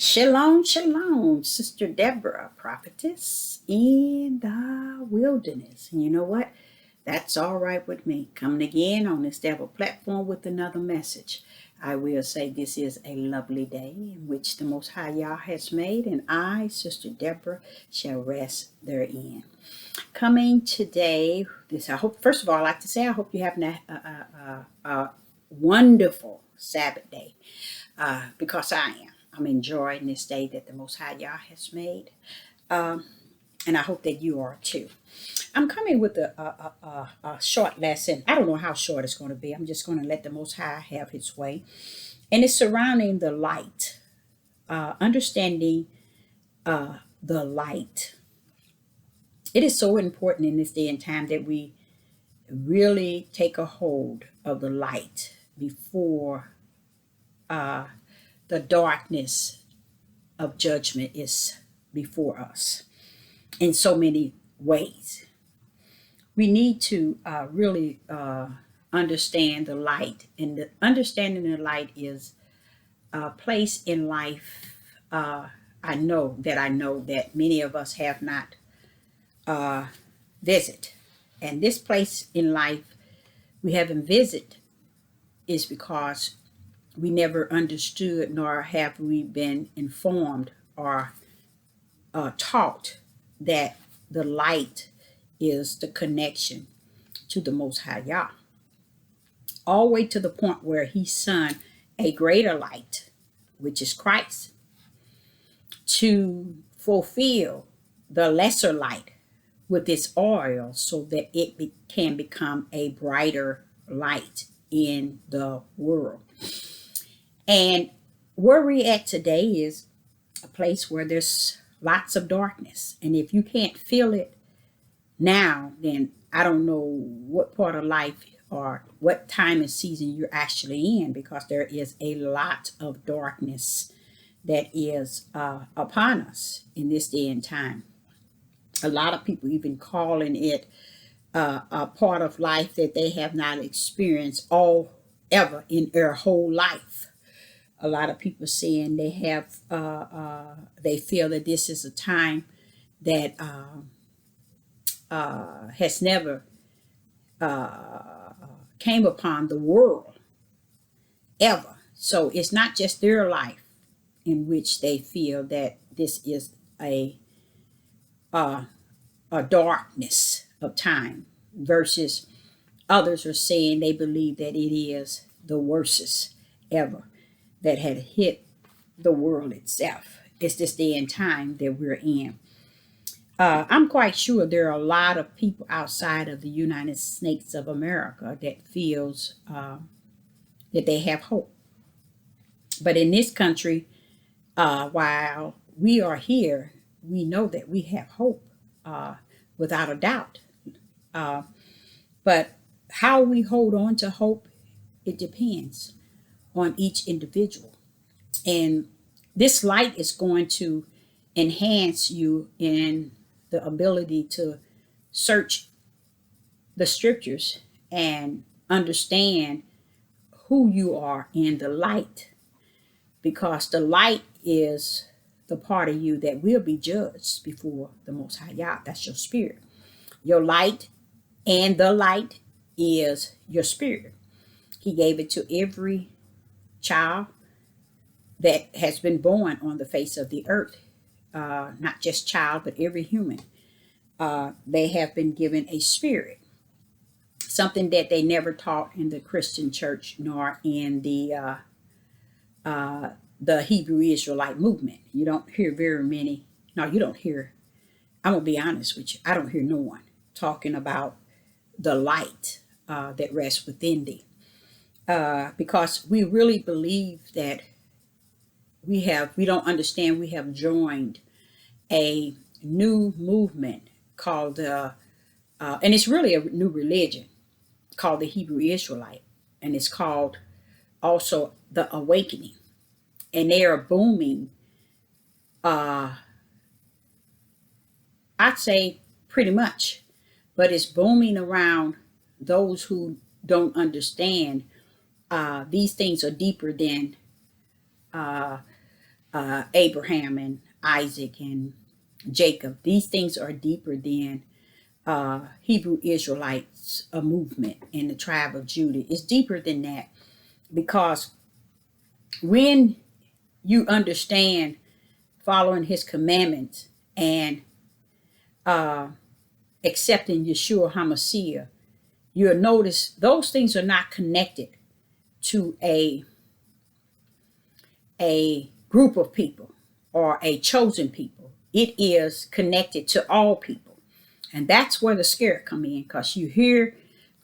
Shalom, shalom, Sister Deborah, prophetess in the wilderness. And you know what? That's all right with me. Coming again on this devil platform with another message. I will say this is a lovely day in which the Most High Yah has made, and I, Sister Deborah, shall rest therein. Coming today, I hope, first of all, I'd like to say I hope you're having a wonderful Sabbath day because I am. I'm enjoying this day that the Most High Yah has made. And I hope that you are too. I'm coming with a short lesson. I don't know how short it's going to be. I'm just going to let the Most High have his way. And it's surrounding the light, understanding the light. It is so important in this day and time that we really take a hold of the light before the darkness of judgment is before us in so many ways. We need to really understand the light, and the understanding the light is a place in life. I know that many of us have not visit, and this place in life we haven't visited is because we never understood, nor have we been informed or taught that the light is the connection to the Most High Yah, all the way to the point where He sent a greater light, which is Christ, to fulfill the lesser light with its oil so that can become a brighter light in the world. And where we're at today is a place where there's lots of darkness. And if you can't feel it now, then I don't know what part of life or what time and season you're actually in, because there is a lot of darkness that is upon us in this day and time. A lot of people even calling it a part of life that they have not experienced all ever in their whole life. A lot of people saying they feel that this is a time that has never came upon the world ever. So it's not just their life in which they feel that this is uh, a darkness of time, versus others are saying they believe that it is the worstest ever that had hit the world itself. It's this day and time that we're in. I'm quite sure there are a lot of people outside of the United States of America that feels that they have hope. But in this country, while we are here, we know that we have hope without a doubt. Uh, but how we hold on to hope, it depends on each individual. And this light is going to enhance you in the ability to search the scriptures and understand who you are in the light, because the light is the part of you that will be judged before the Most High Yah. That's your spirit. Your light, and the light is your spirit. He gave it to every child that has been born on the face of the earth, not just child, but every human. They have been given a spirit, something that they never taught in the Christian church nor in the Hebrew Israelite movement. You don't hear very many. No, you don't hear. I'm gonna be honest with you. I don't hear no one talking about the light that rests within thee, because we really believe that we don't understand, we have joined a new movement called and it's really a new religion called the Hebrew Israelite, and it's called also the Awakening, and they are booming. uh I'd say pretty much, but it's booming around those who don't understand these things are deeper than Abraham and Isaac and Jacob. These things are deeper than Hebrew Israelites, a movement in the tribe of Judah. It's deeper than that, because when you understand following his commandments and uh, accepting Yeshua HaMashiach, you'll notice those things are not connected to a group of people or a chosen people. It is connected to all people. And that's where the scare come in, because you hear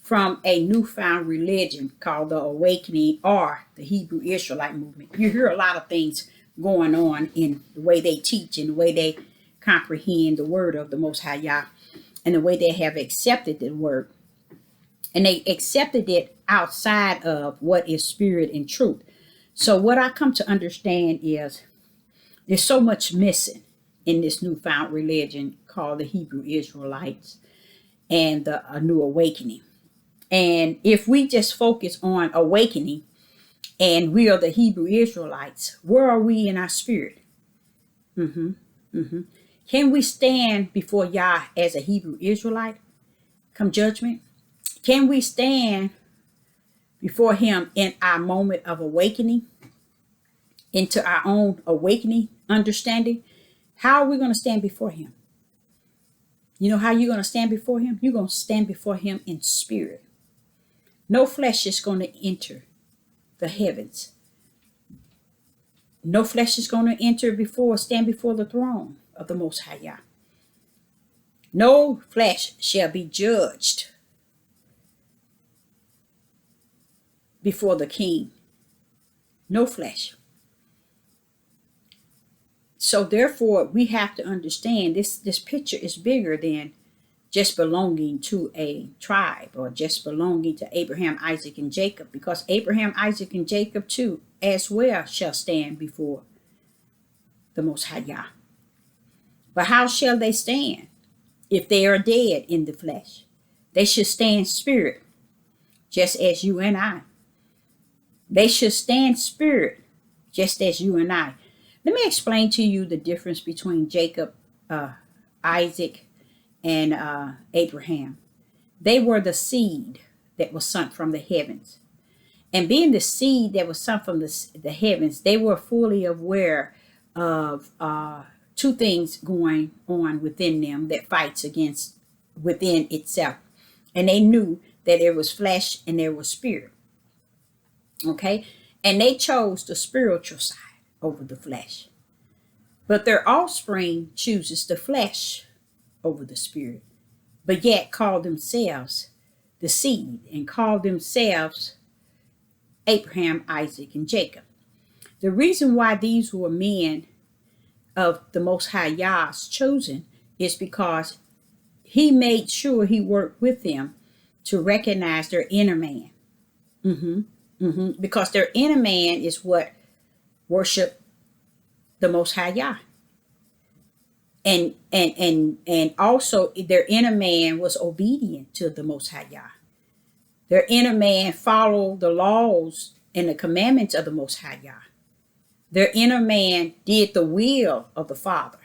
from a newfound religion called the Awakening or the Hebrew Israelite movement. You hear a lot of things going on in the way they teach and the way they comprehend the word of the Most High Yah and the way they have accepted the word. And they accepted it outside of what is spirit and truth. So what I come to understand is there's so much missing in this newfound religion called the Hebrew Israelites and a new awakening. And if we just focus on awakening and we are the Hebrew Israelites, where are we in our spirit? Can we stand before Yah as a Hebrew Israelite come judgment? Can we stand before him in our moment of awakening, into our own awakening understanding? How are we going to stand before him? You know how you're going to stand before him? You're going to stand before him in spirit. No flesh is going to enter the heavens. No flesh is going to stand before the throne of the Most High Yah. No flesh shall be judged before the King. No flesh. So therefore, we have to understand this picture is bigger than just belonging to a tribe or just belonging to Abraham, Isaac, and Jacob, because Abraham, Isaac, and Jacob too as well shall stand before the Most High Yah. But how shall they stand if they are dead in the flesh? They should stand spirit, just as you and I. They should stand spirit, just as you and I. Let me explain to you the difference between Jacob, Isaac, and Abraham. They were the seed that was sent from the heavens. And being the seed that was sent from the heavens, they were fully aware of two things going on within them that fights against within itself. And they knew that there was flesh and there was spirit. Okay? And they chose the spiritual side over the flesh. But their offspring chooses the flesh over the spirit, but yet call themselves the seed and call themselves Abraham, Isaac, and Jacob. The reason why these were men of the Most High Yah's chosen is because he made sure he worked with them to recognize their inner man. Because their inner man is what worship the Most High Yah. And also their inner man was obedient to the Most High Yah. Their inner man followed the laws and the commandments of the Most High Yah. Their inner man did the will of the Father.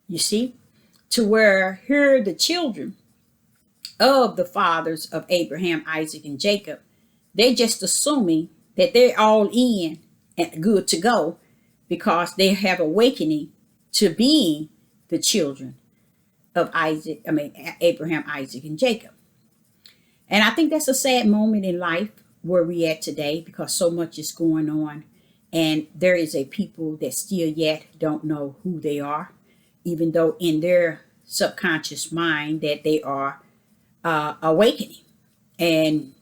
You see? To where here the children of the fathers of Abraham, Isaac, and Jacob, they're just assuming that they're all in and good to go because they have awakening to being the children of Abraham, Isaac, and Jacob. And I think that's a sad moment in life where we're at today, because so much is going on. And there is a people that still yet don't know who they are, even though in their subconscious mind that they are awakening. And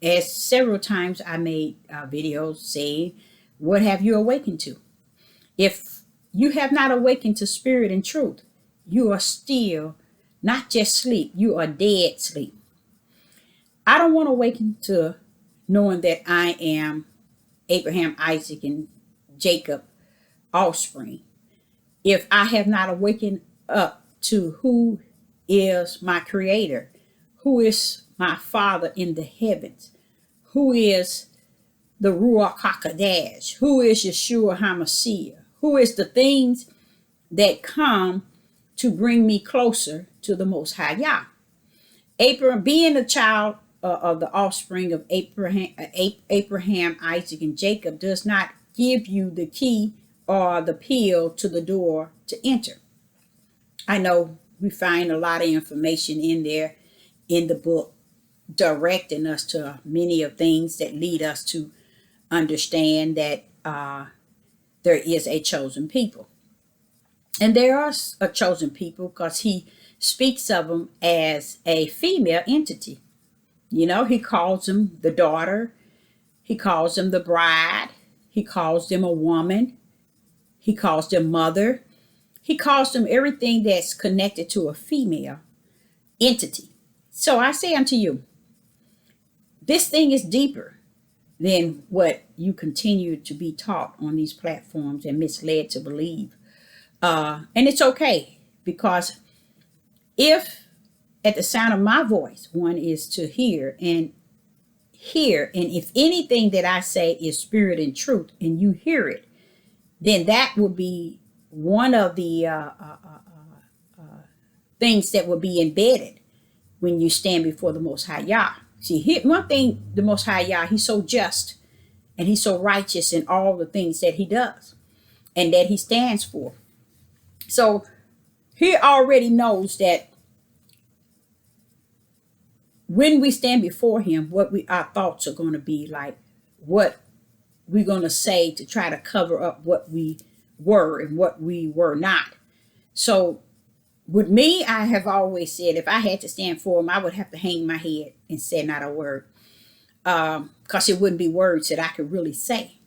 as several times I made videos saying, what have you awakened to? If you have not awakened to spirit and truth, you are still not just sleep, you are dead sleep. I don't want to awaken to knowing that I am Abraham, Isaac, and Jacob offspring if I have not awakened up to who is my creator, who is my Father in the heavens, who is the Ruach HaKodesh? Who is Yeshua HaMashiach? Who is the things that come to bring me closer to the Most High Yah? Abraham, being a child of the offspring of Abraham, Isaac, and Jacob, does not give you the key or the pill to the door to enter. I know we find a lot of information in there in the book directing us to many of things that lead us to understand that there is a chosen people. And there are a chosen people because he speaks of them as a female entity. You know, he calls them the daughter. He calls them the bride. He calls them a woman. He calls them mother. He calls them everything that's connected to a female entity. So I say unto you, this thing is deeper than what you continue to be taught on these platforms and misled to believe. And it's okay, because if at the sound of my voice, one is to hear, and if anything that I say is spirit and truth, and you hear it, then that will be one of the things that will be embedded when you stand before the Most High Yah. See, one thing, the Most High Yah, he's so just and he's so righteous in all the things that he does and that he stands for. So he already knows that when we stand before him, our thoughts are going to be like, what we're going to say to try to cover up what we were and what we were not. So with me, I have always said, if I had to stand for him, I would have to hang my head and say not a word, because it wouldn't be words that I could really say.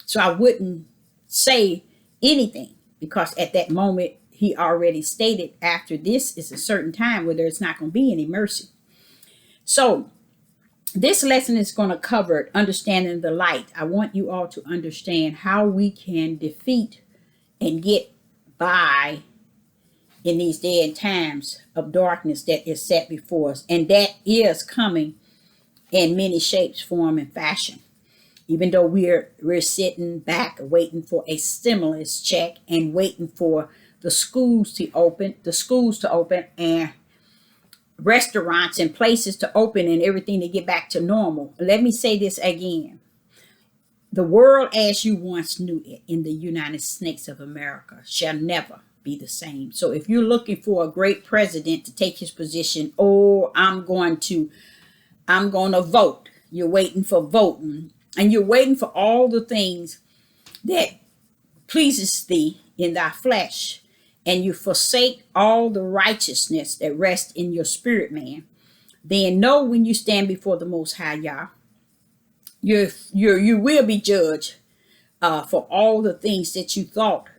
So I wouldn't say anything, because at that moment, he already stated after this is a certain time where there's not going to be any mercy. So this lesson is going to cover understanding the light. I want you all to understand how we can defeat and get by in these day and times of darkness that is set before us. And that is coming in many shapes, form, and fashion. Even though we're sitting back waiting for a stimulus check and waiting for the schools to open and restaurants and places to open and everything to get back to normal. Let me say this again. The world as you once knew it in the United States of America shall never be the same. So if you're looking for a great president to take his position, I'm going to vote. You're waiting for voting, and you're waiting for all the things that pleases thee in thy flesh, and you forsake all the righteousness that rests in your spirit, man. Then know when you stand before the Most High Yah, you will be judged for all the things that you thought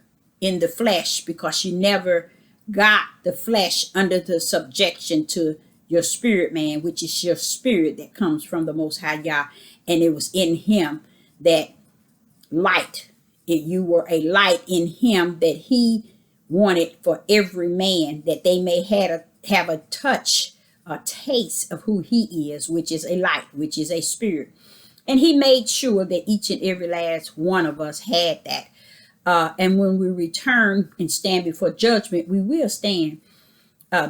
in the flesh, because you never got the flesh under the subjection to your spirit, man, which is your spirit that comes from the Most High Yah. And it was in him that light, you were a light in him that he wanted for every man, that they may have a touch, a taste of who he is, which is a light, which is a spirit. And he made sure that each and every last one of us had that. And when we return and stand before judgment, we will stand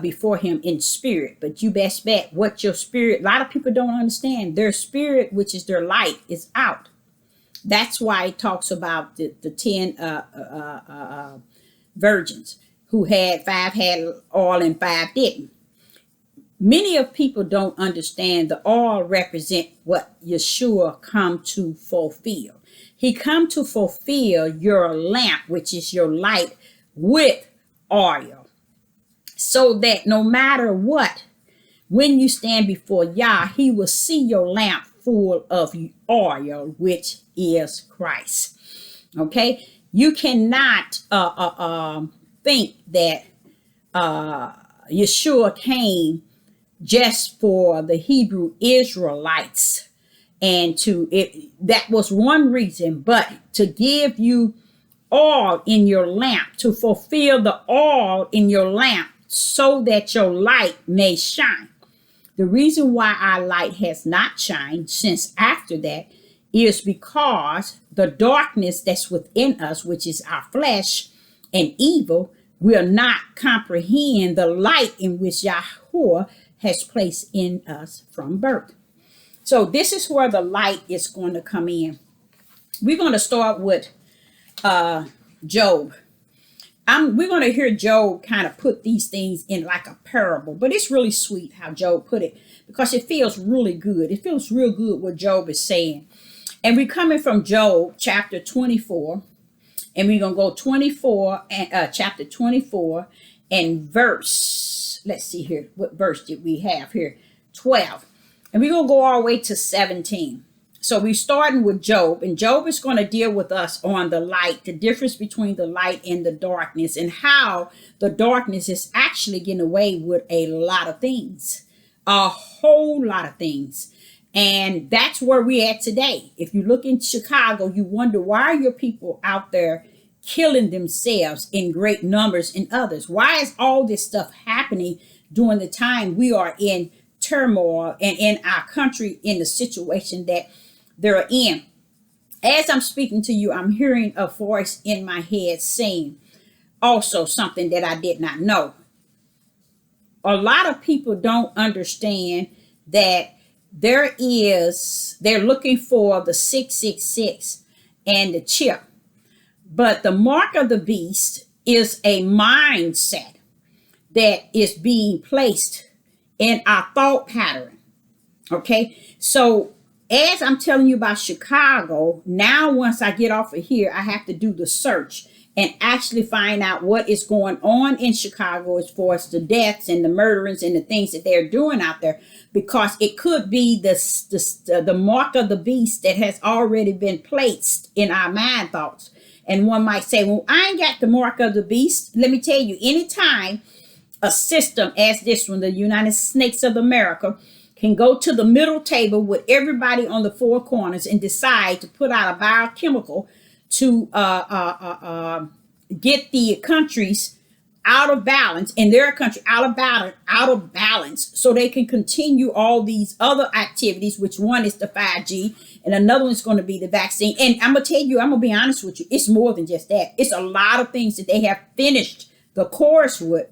before him in spirit. But you best bet what your spirit, a lot of people don't understand, their spirit, which is their light, is out. That's why it talks about the 10 virgins who had 5 had oil and 5 didn't. Many of people don't understand the oil represent what Yeshua come to fulfill. He come to fulfill your lamp, which is your light, with oil, so that no matter what, when you stand before Yah, he will see your lamp full of oil, which is Christ. Okay, you cannot think that Yeshua came just for the Hebrew Israelites, and that was one reason, but to give you oil in your lamp, to fulfill the oil in your lamp, so that your light may shine. The reason why our light has not shined since after that is because the darkness that's within us, which is our flesh and evil, will not comprehend the light in which Yahweh has placed in us from birth. So this is where the light is going to come in. We're going to start with Job. We're going to hear Job kind of put these things in like a parable, but it's really sweet how Job put it because it feels really good. It feels real good what Job is saying. And we're coming from Job chapter 24, and we're going to go 24 and chapter 24 and verse, let's see here, what verse did we have here? 12. And we're going to go all the way to 17. So we're starting with Job, and Job is going to deal with us on the light, the difference between the light and the darkness, and how the darkness is actually getting away with a lot of things, a whole lot of things. And that's where we're at today. If you look in Chicago, you wonder, why are your people out there killing themselves in great numbers and others? Why is all this stuff happening during the time we are in turmoil and in our country in the situation that they're in? As I'm speaking to you, I'm hearing a voice in my head saying also something that I did not know. A lot of people don't understand that they're looking for the 666 and the chip. But the mark of the beast is a mindset that is being placed in our thought pattern. Okay, so as I'm telling you about Chicago, now once I get off of here, I have to do the search and actually find out what is going on in Chicago as far as the deaths and the murderings and the things that they're doing out there, because it could be the mark of the beast that has already been placed in our mind thoughts. And one might say, well, I ain't got the mark of the beast. Let me tell you, anytime a system as this one, the United Snakes of America, can go to the middle table with everybody on the four corners and decide to put out a biochemical to get the countries out of balance, and their country out of balance, so they can continue all these other activities, which one is the 5G and another one's going to be the vaccine. And I'm going to be honest with you, it's more than just that. It's a lot of things that they have finished the course with,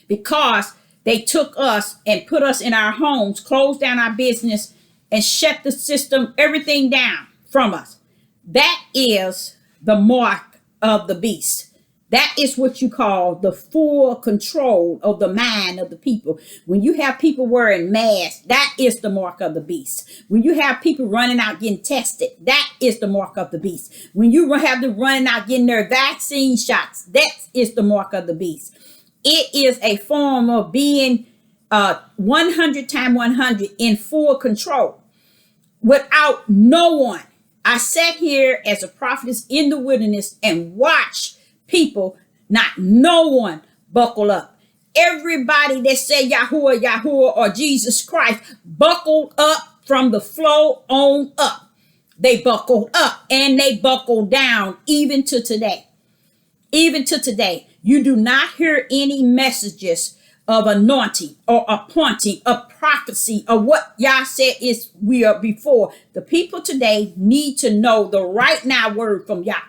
because they took us and put us in our homes, closed down our business, and shut the system, everything down from us. That is the mark of the beast. That is what you call the full control of the mind of the people. When you have people wearing masks, that is the mark of the beast. When you have people running out getting tested, that is the mark of the beast. When you have them running out getting their vaccine shots, that is the mark of the beast. It is a form of being 100 times 100 in full control without no one. I sat here as a prophetess in the wilderness and watched people, not no one, buckle up. Everybody that said Yahuwah, Yahuwah, or Jesus Christ buckled up from the flow on up. They buckled up and they buckled down even to today. Even to today, you do not hear any messages of anointing or appointing, of prophecy, of what Yah said is we are before. The people today need to know the right now word from Yah.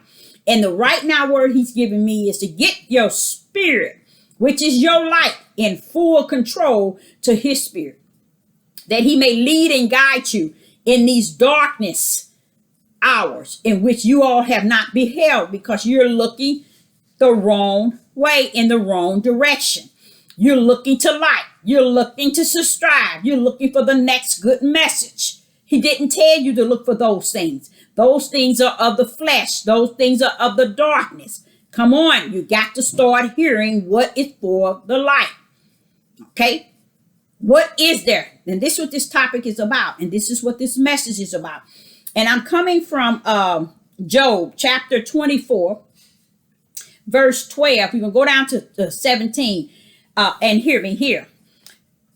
And the right now word he's giving me is to get your spirit, which is your light, in full control to his spirit, that he may lead and guide you in these darkness hours in which you all have not beheld, because you're looking the wrong way, in the wrong direction. You're looking to light. You're looking to subscribe. You're looking for the next good message. He didn't tell you to look for those things. Those things are of the flesh. Those things are of the darkness. Come on, you got to start hearing what is for the light. Okay? What is there? And this is what this topic is about. And this is what this message is about. And I'm coming from Job chapter 24, verse 12. We're going to go down to 17. And hear me here.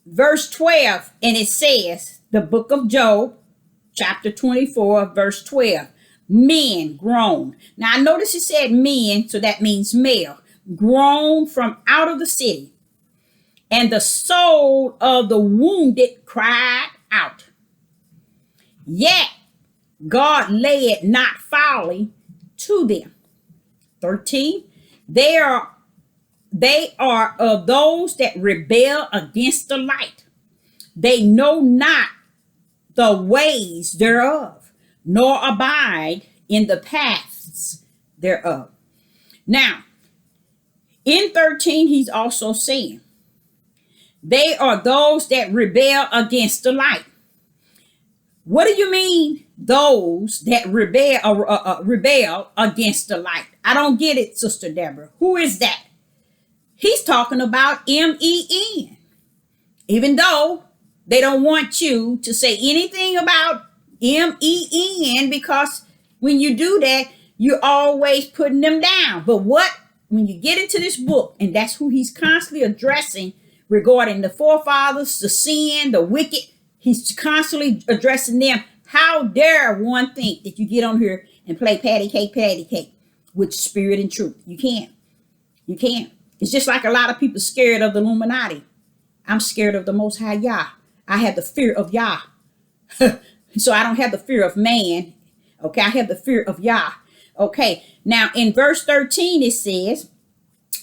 Verse 12, and it says, the book of Job, chapter 24, verse 12. Men groan. Now I notice it said men, so that means male. Groan from out of the city. And the soul of the wounded cried out. Yet God lay it not foully to them. 13. They are of those that rebel against the light. They know not the ways thereof, nor abide in the paths thereof. Now, in 13, he's also saying, they are those that rebel against the light. What do you mean, those that rebel against the light? I don't get it, Sister Deborah. Who is that? He's talking about MEN. Even though they don't want you to say anything about MEN, because when you do that, you're always putting them down. But when you get into this book, and that's who he's constantly addressing regarding the forefathers, the sin, the wicked, he's constantly addressing them. How dare one think that you get on here and play patty cake with spirit and truth? You can't. You can't. It's just like a lot of people scared of the Illuminati. I'm scared of the Most High Yah. I have the fear of Yah. So I don't have the fear of man. Okay, I have the fear of Yah. Okay, now in verse 13 it says,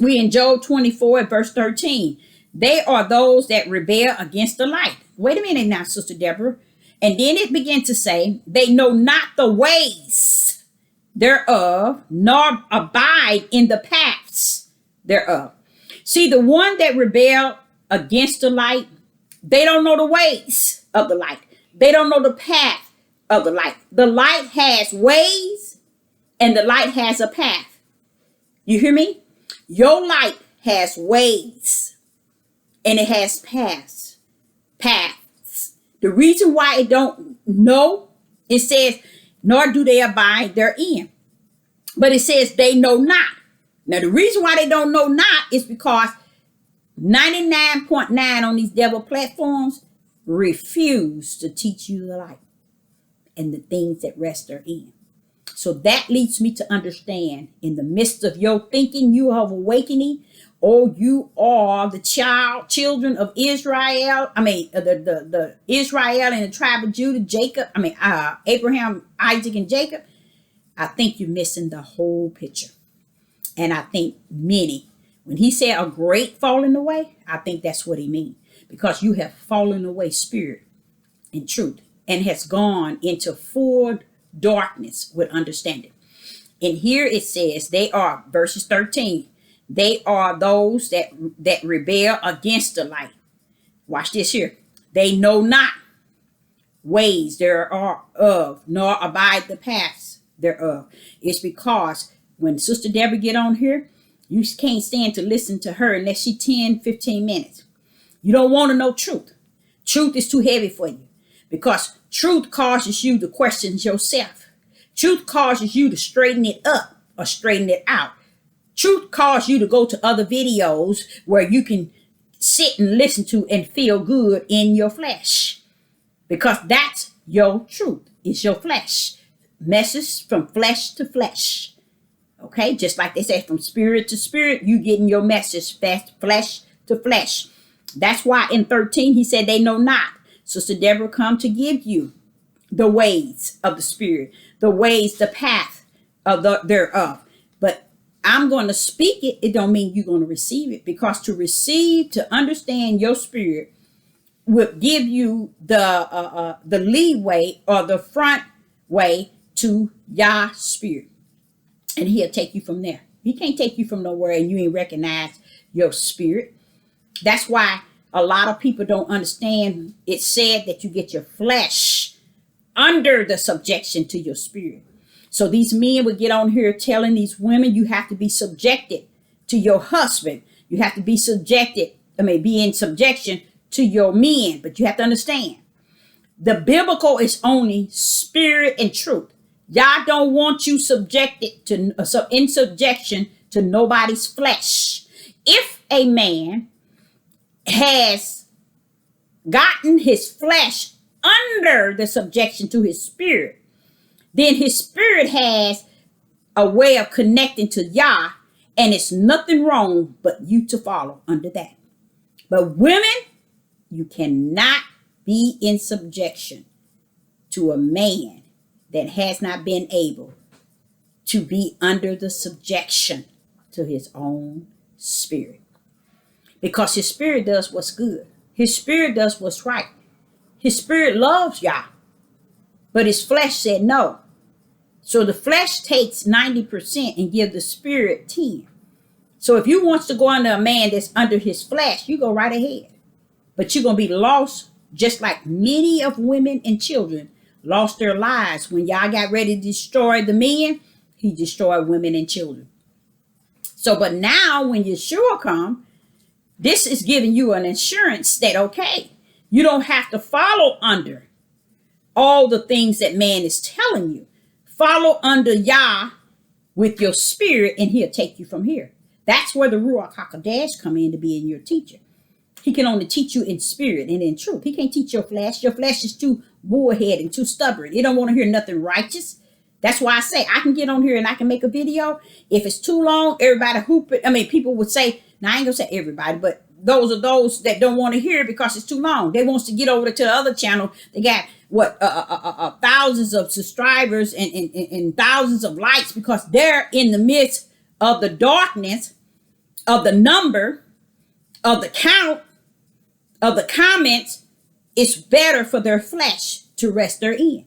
we in Job 24 at verse 13, they are those that rebel against the light. Wait a minute now, Sister Deborah. And then it began to say, they know not the ways thereof, nor abide in the paths thereof. See, the one that rebel against the light, they don't know the ways of the light. They don't know the path of the light. The light has ways and the light has a path. You hear me? Your light has ways and it has paths. The reason why it don't know, it says, nor do they abide therein. But it says they know not. Now, the reason why they don't know not is because 99.9 on these devil platforms refuse to teach you the light and the things that rest therein. So that leads me to understand, in the midst of your thinking, you have awakening, or you are the children of Israel. I mean, the Israel and the tribe of Judah, Jacob. I mean, Abraham, Isaac, and Jacob. I think you're missing the whole picture. And I think many, when he said a great falling away, I think that's what he means. Because you have fallen away spirit and truth and has gone into full darkness with understanding. And here it says they are, verses 13, they are those that rebel against the light. Watch this here. They know not ways thereof, nor abide the paths thereof. It's because when Sister Deborah get on here, you can't stand to listen to her unless she 10, 15 minutes. You don't want to know truth. Truth is too heavy for you because truth causes you to question yourself. Truth causes you to straighten it up or straighten it out. Truth causes you to go to other videos where you can sit and listen to and feel good in your flesh, because that's your truth. It's your flesh. Message from flesh to flesh. Okay, just like they say, from spirit to spirit, you getting your message flesh to flesh. That's why in 13 he said they know not. Sister Deborah come to give you the ways of the spirit, the ways, the path of thereof. But I'm going to speak it. It don't mean you're going to receive it, because to receive, to understand your spirit will give you the leeway or the front way to Yah spirit. And he'll take you from there. He can't take you from nowhere and you ain't recognize your spirit. That's why a lot of people don't understand. It's said that you get your flesh under the subjection to your spirit. So these men would get on here telling these women, you have to be subjected to your husband. You have to be be in subjection to your men. But you have to understand, the biblical is only spirit and truth. Y'all don't want you subjected to in subjection to nobody's flesh. If a man has gotten his flesh under the subjection to his spirit, then his spirit has a way of connecting to Yah, and it's nothing wrong but you to follow under that. But women, you cannot be in subjection to a man that has not been able to be under the subjection to his own spirit. Because his spirit does what's good. His spirit does what's right. His spirit loves Yah. But his flesh said no. So the flesh takes 90% and give the spirit 10. So if you want to go under a man that's under his flesh, you go right ahead. But you're going to be lost, just like many of women and children lost their lives when Yah got ready to destroy the men. He destroyed women and children. So, but now when Yeshua come, this is giving you an assurance that, okay, you don't have to follow under all the things that man is telling you. Follow under Yah with your spirit, and he'll take you from here. That's where the Ruach HaKodesh come in to be in your teacher. He can only teach you in spirit and in truth. He can't teach your flesh. Your flesh is too bullheaded and too stubborn. It don't want to hear nothing righteous. That's why I say I can get on here and I can make a video. If it's too long, everybody hoop it. I mean, people would say, now I ain't gonna say everybody, but those are those that don't want to hear it because it's too long. They wants to get over to the other channel. They got what thousands of subscribers and thousands of likes because they're in the midst of the darkness of the number of the count of the comments. It's better for their flesh to rest therein.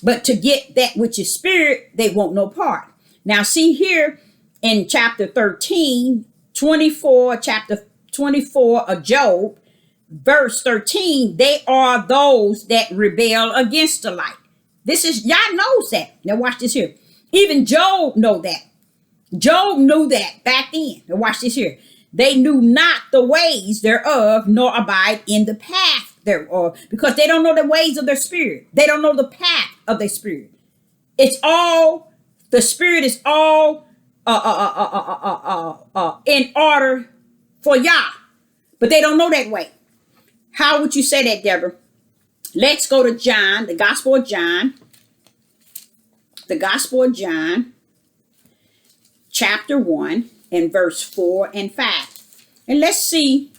But to get that which is spirit, they want no part. Now see here in chapter 13, 24, chapter 24 of Job, verse 13, they are those that rebel against the light. This is, Yah knows that. Now watch this here. Even Job know that. Job knew that back then. Now watch this here. They knew not the ways thereof, nor abide in the path thereof, because they don't know the ways of their spirit. They don't know the path of their spirit. It's all, the spirit is all in order for Yah, but they don't know that way. How would you say that, Deborah? Let's go to John, the Gospel of John. The Gospel of John, chapter 1, and verse 4 and 5. And let's see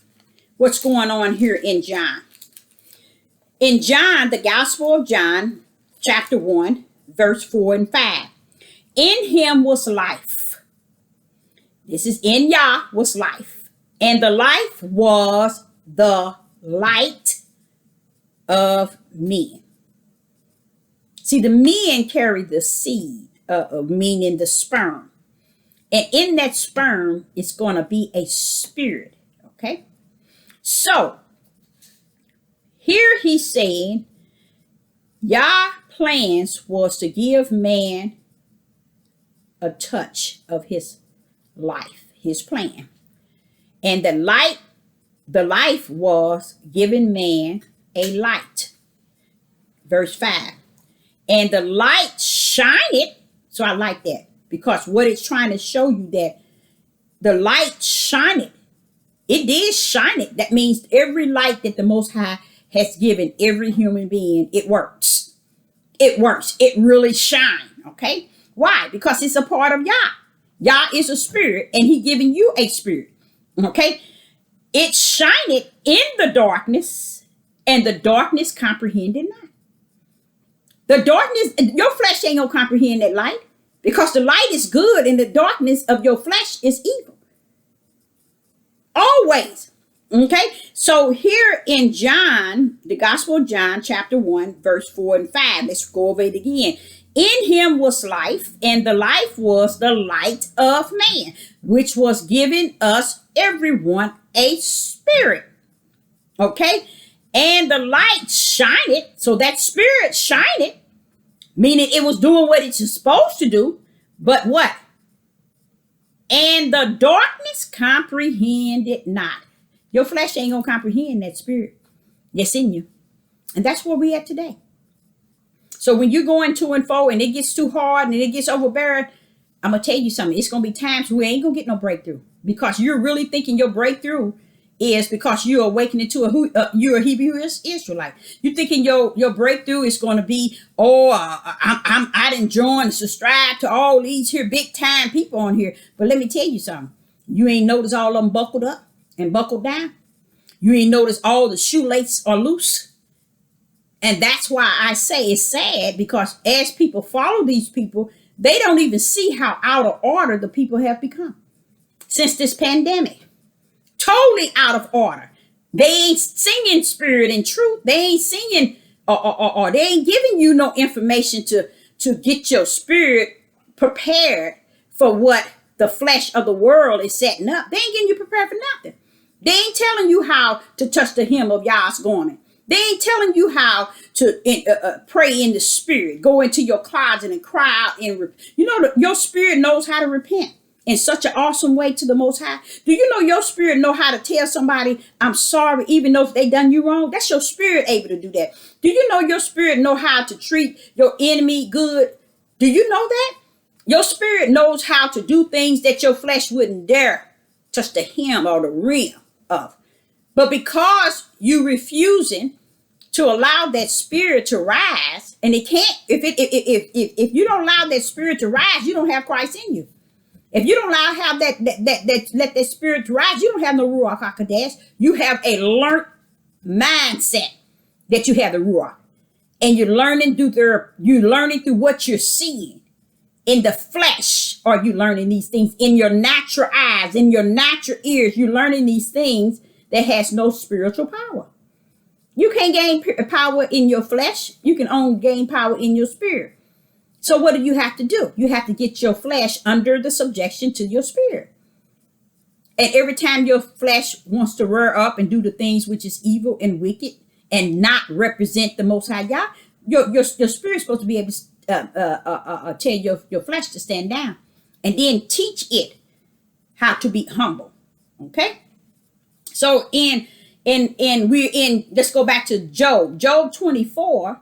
what's going on here in John. In John, the Gospel of John, chapter 1, verse 4 and 5. In him was life. This is in Yah was life. And the life was the light of men. See, the men carry the seed, meaning the sperm. And in that sperm, it's going to be a spirit. Okay? So, here he's saying, Yah plans was to give man a touch of his life, his plan. And the life was giving man a light. Verse 5. And the light shineth. So I like that, because what it's trying to show you that the light shineth. It did shine it. That means every light that the Most High has given every human being, it works. It works. It really shines. Okay? Why? Because it's a part of Yah. Yah is a spirit, and he giving you a spirit. Okay? It shineth in the darkness, and the darkness comprehended not. The darkness, your flesh ain't gonna comprehend that light, because the light is good and the darkness of your flesh is evil. Always. Okay? So here in John, the Gospel of John, chapter 1, verse 4 and 5, let's go over it again. In him was life, and the life was the light of man, which was given us everyone a spirit. Okay? And the light shineth, so that spirit shineth, meaning it was doing what it's supposed to do, but what? And the darkness comprehended not. Your flesh ain't gonna comprehend that spirit that's in you. And that's where we at today. So when you're going to and fro and it gets too hard and it gets overbearing, I'm gonna tell you something. It's gonna be times we ain't gonna get no breakthrough, because you're really thinking your breakthrough is because you're awakening to you're a Hebrew Israelite. You're thinking your breakthrough is going to be, I didn't join and subscribe to all these here big time people on here. But let me tell you something. You ain't notice all of them buckled up and buckled down. You ain't notice all the shoelaces are loose. And that's why I say it's sad, because as people follow these people, they don't even see how out of order the people have become since this pandemic. Totally out of order. They ain't singing spirit and truth. They ain't singing or they ain't giving you no information to get your spirit prepared for what the flesh of the world is setting up. They ain't getting you prepared for nothing. They ain't telling you how to touch the hem of Yah's garment. They ain't telling you how to pray in the spirit, go into your closet and cry out. And your spirit knows how to repent in such an awesome way to the Most High. Do you know your spirit know how to tell somebody, I'm sorry, even though they done you wrong? That's your spirit able to do that. Do you know your spirit know how to treat your enemy good? Do you know that? Your spirit knows how to do things that your flesh wouldn't dare touch the hem or the rim of. But because you refusing to allow that spirit to rise, and it can't, if you don't allow that spirit to rise, you don't have Christ in you. If you don't allow have let that spirit to rise, you don't have no Ruach HaKodesh. You have a learned mindset that you have the Ruach. And you're learning through what you're seeing in the flesh. Or you learning these things in your natural eyes, in your natural ears. You're learning these things that has no spiritual power. You can't gain power in your flesh. You can only gain power in your spirit. So what do you have to do? You have to get your flesh under the subjection to your spirit. And every time your flesh wants to rear up and do the things which is evil and wicked and not represent the Most High God, your spirit's supposed to be able to tell your flesh to stand down, and then teach it how to be humble. Okay? So let's go back to Job 24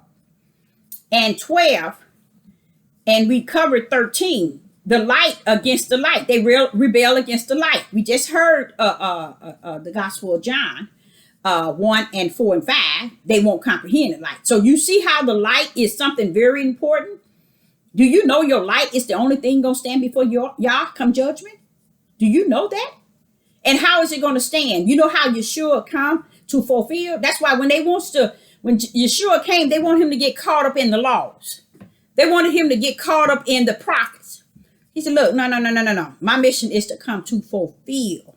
and 12. And we covered 13, the light against the light. They rebel against the light. We just heard the Gospel of John 1 and 4 and 5. They won't comprehend the light. So you see how the light is something very important. Do you know your light is the only thing going to stand before y'all come judgment? Do you know that? And how is it going to stand? You know how Yeshua come to fulfill? That's why when Yeshua came, they want him to get caught up in the laws. They wanted him to get caught up in the prophets. He said, look, no. My mission is to come to fulfill.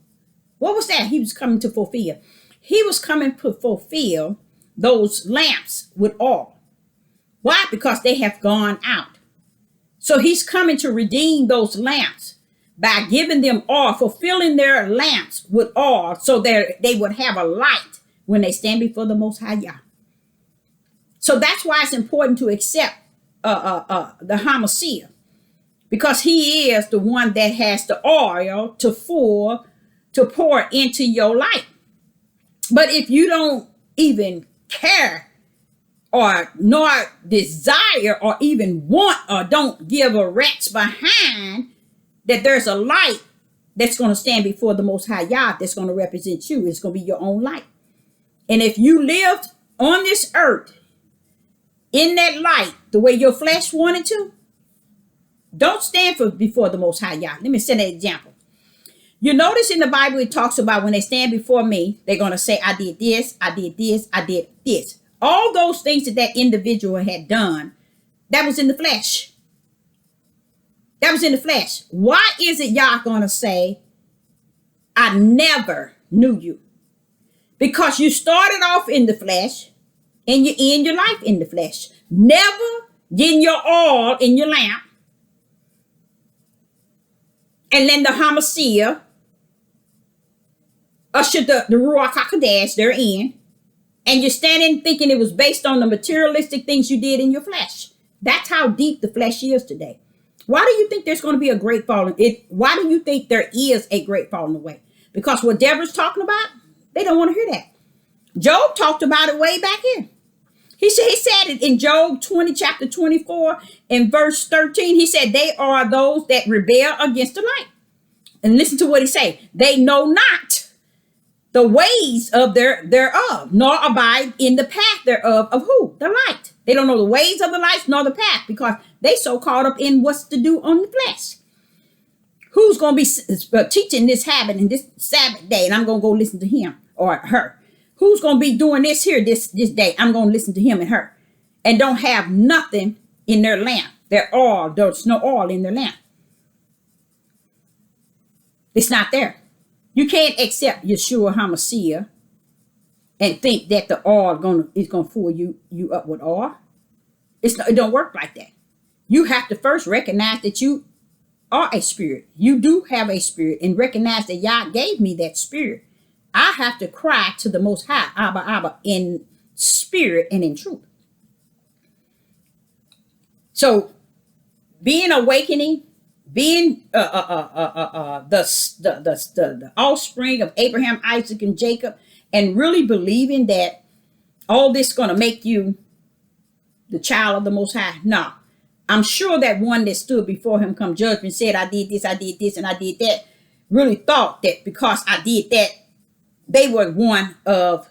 What was that? He was coming to fulfill. He was coming to fulfill those lamps with oil. Why? Because they have gone out. So he's coming to redeem those lamps by giving them oil, fulfilling their lamps with oil, so that they would have a light when they stand before the Most High Yah. So that's why it's important to accept the Hamashiach, because he is the one that has the oil to pour into your life. But if you don't even care or nor desire or even want or don't give a rat's behind that there's a light that's going to stand before the Most High Yah, that's going to represent you, it's going to be your own light. And if you lived on this earth in that light, the way your flesh wanted to, don't stand before the Most High Yah. Let me set an example. You notice in the Bible, it talks about when they stand before me, they're going to say, I did this, I did this, I did this. All those things that individual had done, that was in the flesh. That was in the flesh. Why is it Yah going to say, I never knew you? Because you started off in the flesh, and you end your life in the flesh. Never getting your oil in your lamp. And then the Hamashiach ushered the Ruach HaKodesh therein. And you're standing thinking it was based on the materialistic things you did in your flesh. That's how deep the flesh is today. Why do you think there's going to be a great falling? Why do you think there is a great falling away? Because what Deborah's talking about, they don't want to hear that. Job talked about it way back in. He said it in Job 20, chapter 24, and verse 13. He said, they are those that rebel against the light. And listen to what he say. They know not the ways of thereof, nor abide in the path thereof of who? The light. They don't know the ways of the light, nor the path, because they so caught up in what's to do on the flesh. Who's going to be teaching this habit in this Sabbath day? And I'm going to go listen to him or her. who's going to be doing this here this day? I'm going to listen to him and her. And don't have nothing in their lamp. There's no oil in their lamp. It's not there. You can't accept Yeshua HaMashiach and think that the oil is going to fill you up with oil. It don't work like that. You have to first recognize that you are a spirit. You do have a spirit, and recognize that Yah gave me that spirit. I have to cry to the Most High, Abba, Abba, in spirit and in truth. So, being awakening, being the offspring of Abraham, Isaac, and Jacob, and really believing that all this is going to make you the child of the Most High. No. I'm sure that one that stood before him come judgment said, I did this, and I did that, really thought that because I did that, they were one of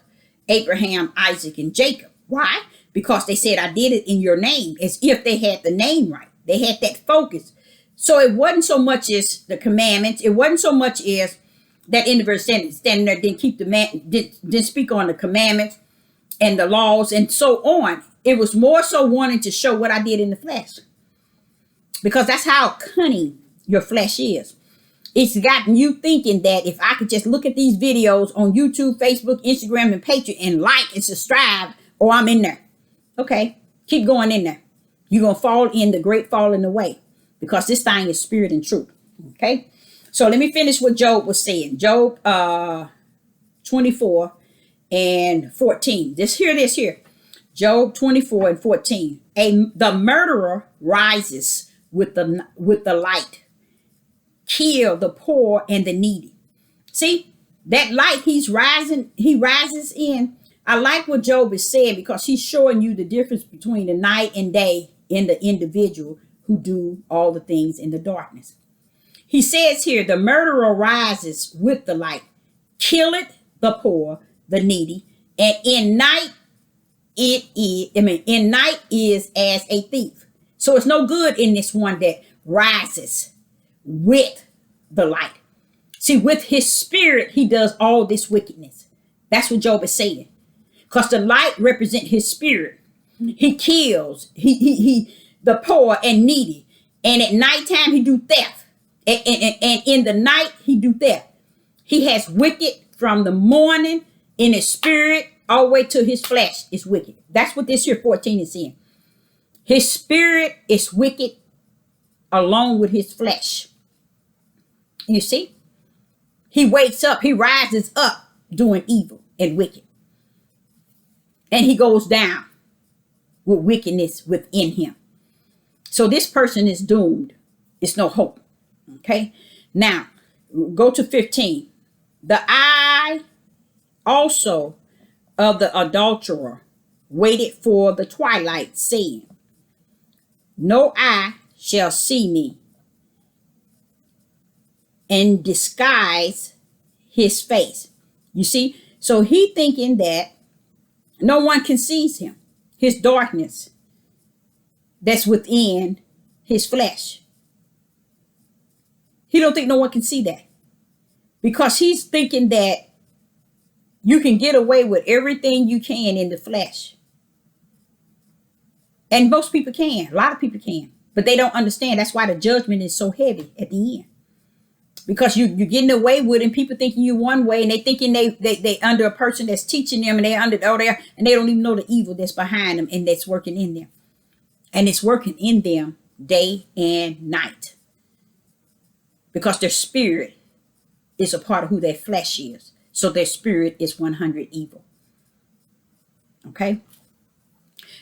Abraham, Isaac, and Jacob. Why? Because they said, I did it in your name, as if they had the name right. They had that focus. So it wasn't so much as the commandments. It wasn't so much as that individual standing there didn't keep didn't speak on the commandments and the laws and so on. It was more so wanting to show what I did in the flesh. Because that's how cunning your flesh is. It's gotten you thinking that if I could just look at these videos on YouTube, Facebook, Instagram, and Patreon and like and subscribe, or I'm in there. Okay, keep going in there. You're going to fall in the great falling away, because this thing is spirit and truth. Okay, so let me finish what Job was saying. Job 24 and 14. Just hear this here. Job 24 and 14. The murderer rises with the light. Kill the poor and the needy. See, that light he rises in. I like what Job is saying, because he's showing you the difference between the night and day in the individual who do all the things in the darkness. He says here, the murderer rises with the light, killeth the poor, the needy, and in night night is as a thief. So it's no good in this one that rises with the light. See, with his spirit, he does all this wickedness. That's what Job is saying. Because the light represents his spirit. He kills the poor and needy. And at nighttime, he do theft. And in the night, he do theft. He has wicked from the morning in his spirit all the way to his flesh is wicked. That's what this here 14 is saying. His spirit is wicked along with his flesh. You see? He wakes up. He rises up doing evil and wicked. And he goes down with wickedness within him. So this person is doomed. It's no hope. Okay? Now, go to 15. The eye also of the adulterer waited for the twilight, saying, no eye shall see me, and disguise his face. You see? So he thinking that no one can see him, his darkness that's within his flesh. He don't think no one can see that, because he's thinking that you can get away with everything you can in the flesh. And most people can. A lot of people can. But they don't understand. That's why the judgment is so heavy at the end. Because you're getting away with it, and people thinking you one way, and they thinking they under a person that's teaching them, and they're under there, and they don't even know the evil that's behind them and that's working in them. And it's working in them day and night. Because their spirit is a part of who their flesh is. So their spirit is 100 evil. Okay?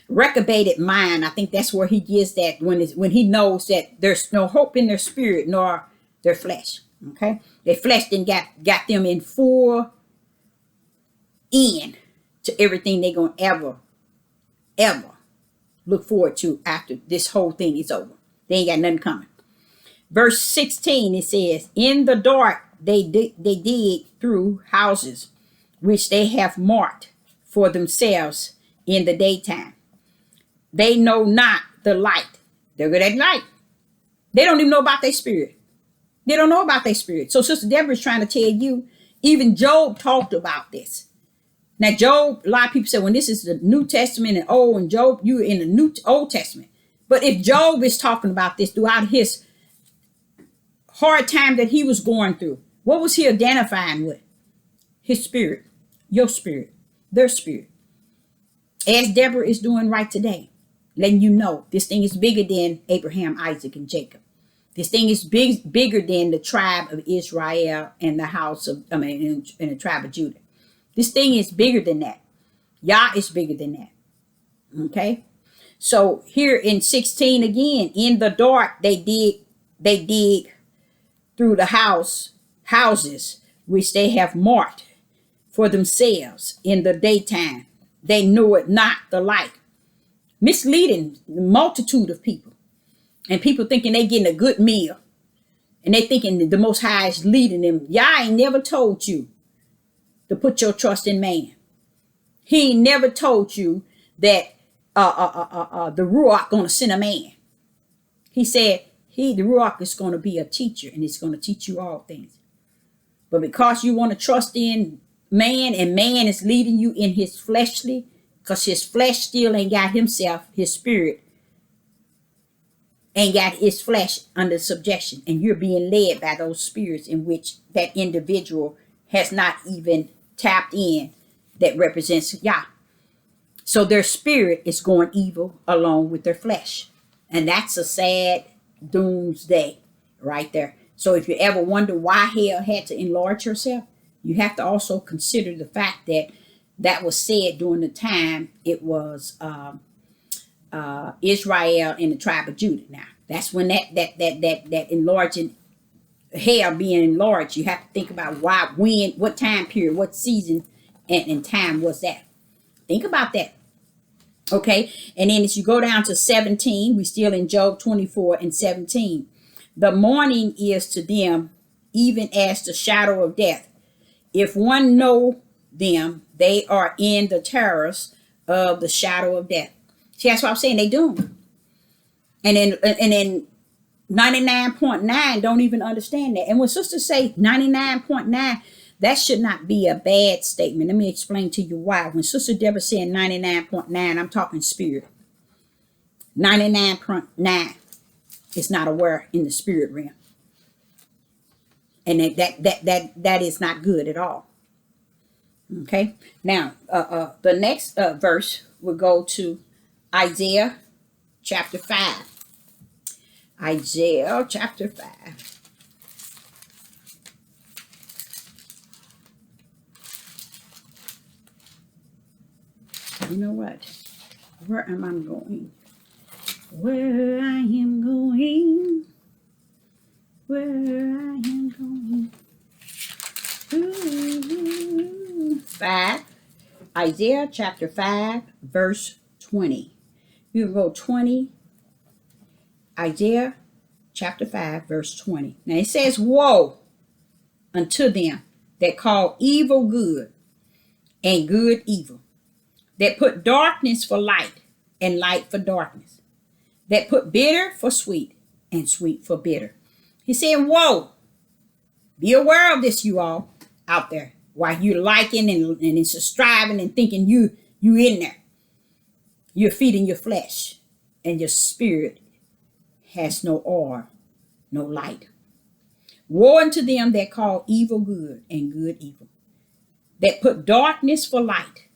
Reprobated mind, I think that's where he gives that when he knows that there's no hope in their spirit nor their flesh. Okay? Their flesh then got them in full in to everything they're going to ever look forward to after this whole thing is over. They ain't got nothing coming. Verse 16, it says, in the dark they dig through houses, which they have marked for themselves in the daytime. They know not the light. They're good at light. They don't even know about their spirit. They don't know about their spirit. So Sister Deborah is trying to tell you, even Job talked about this. Now, Job, a lot of people say, when this is the New Testament and Old, and Job, you in the Old Testament. But if Job is talking about this throughout his hard time that he was going through, what was he identifying with? His spirit, your spirit, their spirit. As Deborah is doing right today, letting you know this thing is bigger than Abraham, Isaac, and Jacob. This thing is bigger than the tribe of Israel and the house of, and the tribe of Judah. This thing is bigger than that. Yah is bigger than that. Okay? So here in 16 again, in the dark, they dig through the houses which they have marked for themselves in the daytime. They know it not the light. Misleading the multitude of people. And people thinking they getting a good meal. And they thinking the Most High is leading them. Yah ain't never told you to put your trust in man. He ain't never told you that the Ruach gonna send a man. He said the Ruach is gonna be a teacher and it's gonna teach you all things. But because you want to trust in man and man is leading you in his fleshly, because his flesh still ain't got himself, his spirit ain't got his flesh under subjection, and you're being led by those spirits in which that individual has not even tapped in, that represents Yah. So their spirit is going evil along with their flesh, and that's a sad doomsday right there. So if you ever wonder why hell had to enlarge herself, you have to also consider the fact that that was said during the time it was Israel and the tribe of Judah. Now that's when that enlarging, hell being enlarged, you have to think about why, when, what time period, what season and time was that. Think about that. Okay, and then as you go down to 17, we still in Job 24 and 17. The morning is to them even as the shadow of death. If one know them, they are in the terrors of the shadow of death. See, that's what I'm saying. They doomed. And then 99.9 don't even understand that. And when sisters say 99.9, that should not be a bad statement. Let me explain to you why. When Sister Deborah said 99.9, I'm talking spirit. 99.9 is not aware in the spirit realm. And that is not good at all. Okay. Now, the next verse will go to Isaiah chapter 5. Isaiah chapter 5. You know what? Where am I going? Where I am going. Where I am going. Ooh. 5. Isaiah chapter 5, verse 20. You can go 20. Isaiah chapter 5, verse 20. Now it says, woe unto them that call evil good and good evil, that put darkness for light and light for darkness, that put bitter for sweet and sweet for bitter. He's saying, whoa, be aware of this, you all out there. While you're liking and subscribing and thinking you in there, you're feeding your flesh and your spirit has no oil, no light. Woe unto them that call evil good and good evil, that put darkness for light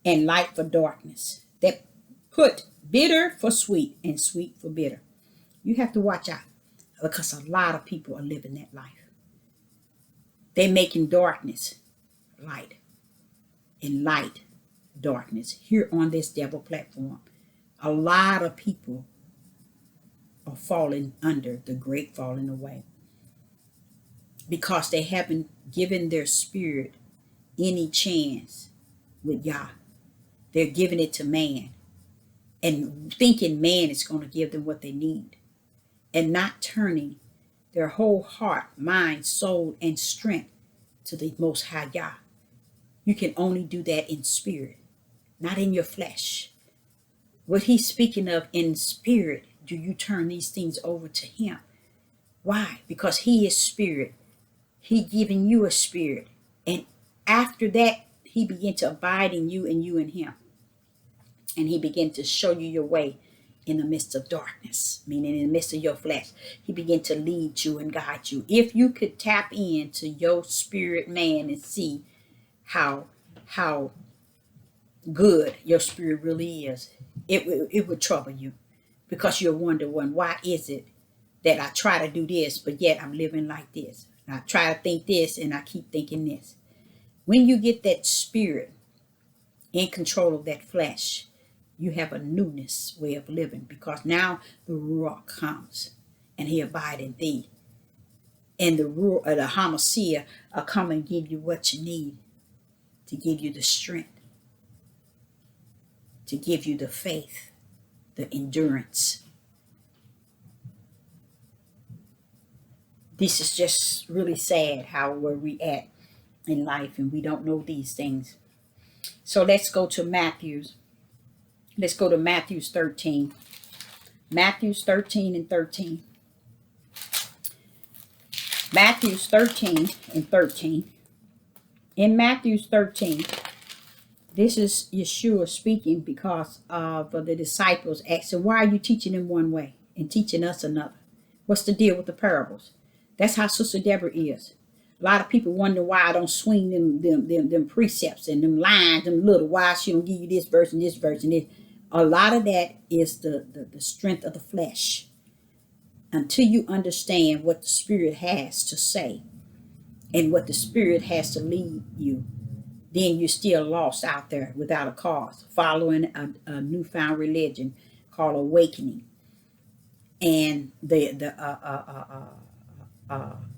and light for darkness, that put bitter for sweet and sweet for bitter. You have to watch out, because a lot of people are living that life. They're making darkness light and light darkness. Here on this devil platform, a lot of people are falling under the great falling away because they haven't given their spirit any chance with Yah. They're giving it to man and thinking man is going to give them what they need, and not turning their whole heart, mind, soul, and strength to the Most High Yah. You can only do that in spirit, not in your flesh. What he's speaking of in spirit, do you turn these things over to him? Why? Because he is spirit. He giving you a spirit. And after that, He began to abide in you and you in him. And he began to show you your way in the midst of darkness, meaning in the midst of your flesh. He began to lead you and guide you. If you could tap into your spirit man and see how good your spirit really is, it would trouble you, because you're wondering, why is it that I try to do this, but yet I'm living like this? I try to think this and I keep thinking this. When you get that spirit in control of that flesh, you have a newness way of living, because now the Ruach comes and he abides in thee. And the Hamashiach will come and give you what you need, to give you the strength, to give you the faith, the endurance. This is just really sad how where we at in life and we don't know these things. So let's go to Matthew's. Let's go to Matthew 13. Matthew 13 and 13. Matthew 13 and 13. In Matthew 13, this is Yeshua speaking, because of the disciples asking, why are you teaching them one way and teaching us another? What's the deal with the parables? That's how Sister Deborah is. A lot of people wonder why I don't swing them precepts and them lines, them little, why she don't give you this verse and this verse and this. A lot of that is the strength of the flesh. Until you understand what the Spirit has to say and what the Spirit has to lead you, then you're still lost out there without a cause, following a newfound religion called awakening, and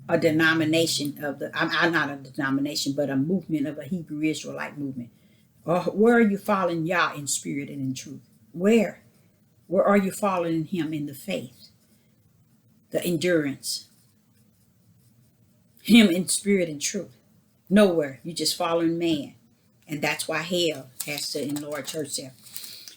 a denomination of I'm not a denomination, but a movement of a Hebrew Israelite movement. Where are you following Yah in spirit and in truth? Where are you following him in the faith, the endurance, him in spirit and truth? Nowhere. You're just following man. And that's why hell has to enlarge herself.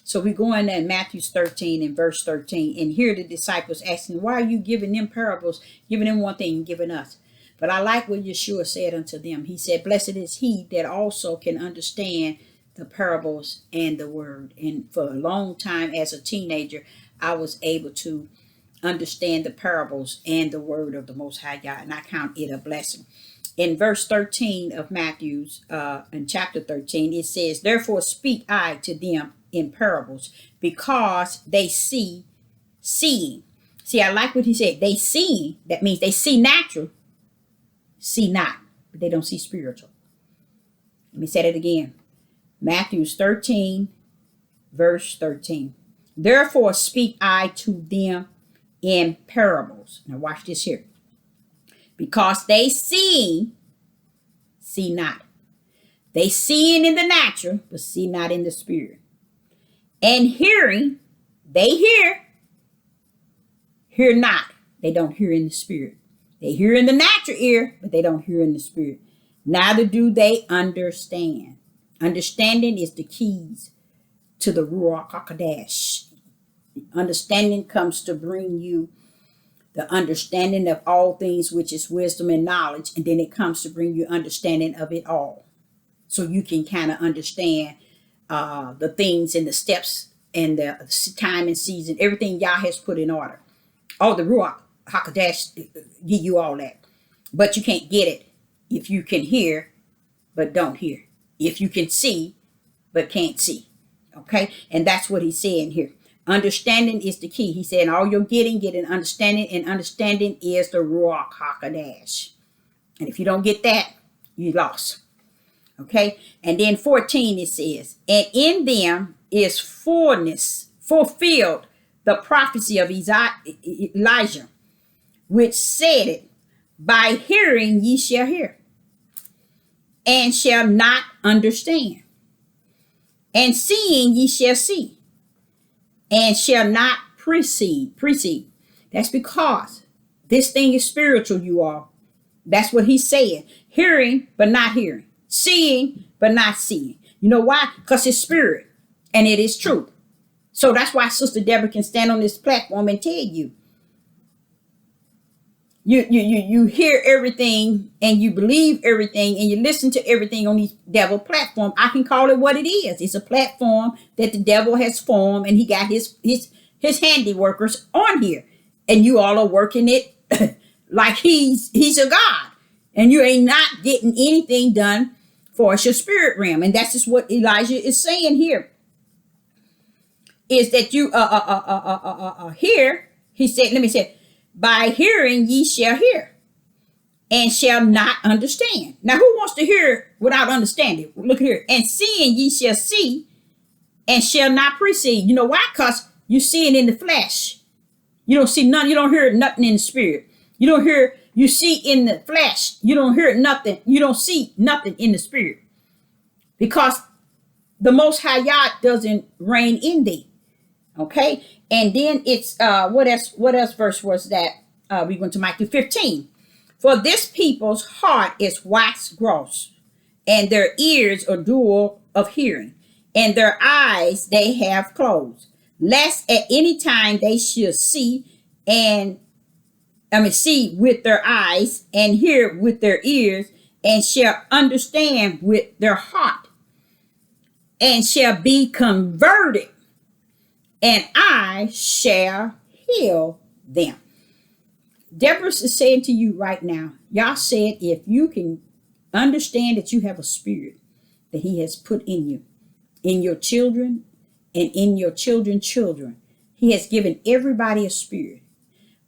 So we go in Matthew 13 and verse 13. And here the disciples asking, why are you giving them parables, giving them one thing and giving us? But I like what Yeshua said unto them. He said, blessed is he that also can understand the parables and the word. And for a long time as a teenager, I was able to understand the parables and the word of the Most High God. And I count it a blessing. In verse 13 of Matthew's, in chapter 13, it says, therefore speak I to them in parables, because they seeing. See, I like what he said. They see, that means they see natural, see not, but they don't see spiritual. Let me say that again. Matthew 13, verse 13. Therefore speak I to them in parables. Now watch this here. Because they see not. They seeing in the natural, but see not in the spirit. And hearing, they hear not. They don't hear in the spirit. They hear in the natural ear, but they don't hear in the spirit. Neither do they understand. Understanding is the keys to the Ruach HaKodesh. Understanding comes to bring you the understanding of all things, which is wisdom and knowledge. And then it comes to bring you understanding of it all. So you can kind of understand the things and the steps and the time and season, everything Yah has put in order. All the Ruach HaKodesh give you all that. But you can't get it if you can hear, but don't hear. If you can see, but can't see. Okay? And that's what he's saying here. Understanding is the key. He said, all you're getting, get an understanding, and understanding is the Ruach HaKodesh. And if you don't get that, you lost. Okay? And then 14 it says, and in them is fulfilled the prophecy of Elijah, which said it, by hearing ye shall hear, and shall not understand. And seeing ye shall see, and shall not precede. That's because this thing is spiritual, you all. That's what he's saying. Hearing, but not hearing. Seeing, but not seeing. You know why? Because it's spirit, and it is truth. So that's why Sister Deborah can stand on this platform and tell you, You hear everything and you believe everything and you listen to everything on these devil platform. I can call it what it is. It's a platform that the devil has formed, and he got his handiworkers on here, and you all are working it like he's a god, and you ain't not getting anything done for us, your spirit realm. And that's just what Elijah is saying here, is that you hear. He said, let me say, by hearing ye shall hear and shall not understand. Now, who wants to hear without understanding? Look here. And seeing ye shall see and shall not perceive. You know why? Because you see it in the flesh. You don't see none. You don't hear nothing in the spirit. You don't hear. You see in the flesh. You don't hear nothing. You don't see nothing in the spirit, because the Most High Yah doesn't reign in thee. Okay, and then it's what else verse was that? We went to Matthew 15. For this people's heart is wax gross, and their ears are dull of hearing, and their eyes they have closed, lest at any time they should see see with their eyes and hear with their ears, and shall understand with their heart, and shall be converted, and I shall heal them. Deborah is saying to you right now, Yah said, if you can understand that you have a spirit that he has put in you, in your children, and in your children's children, he has given everybody a spirit.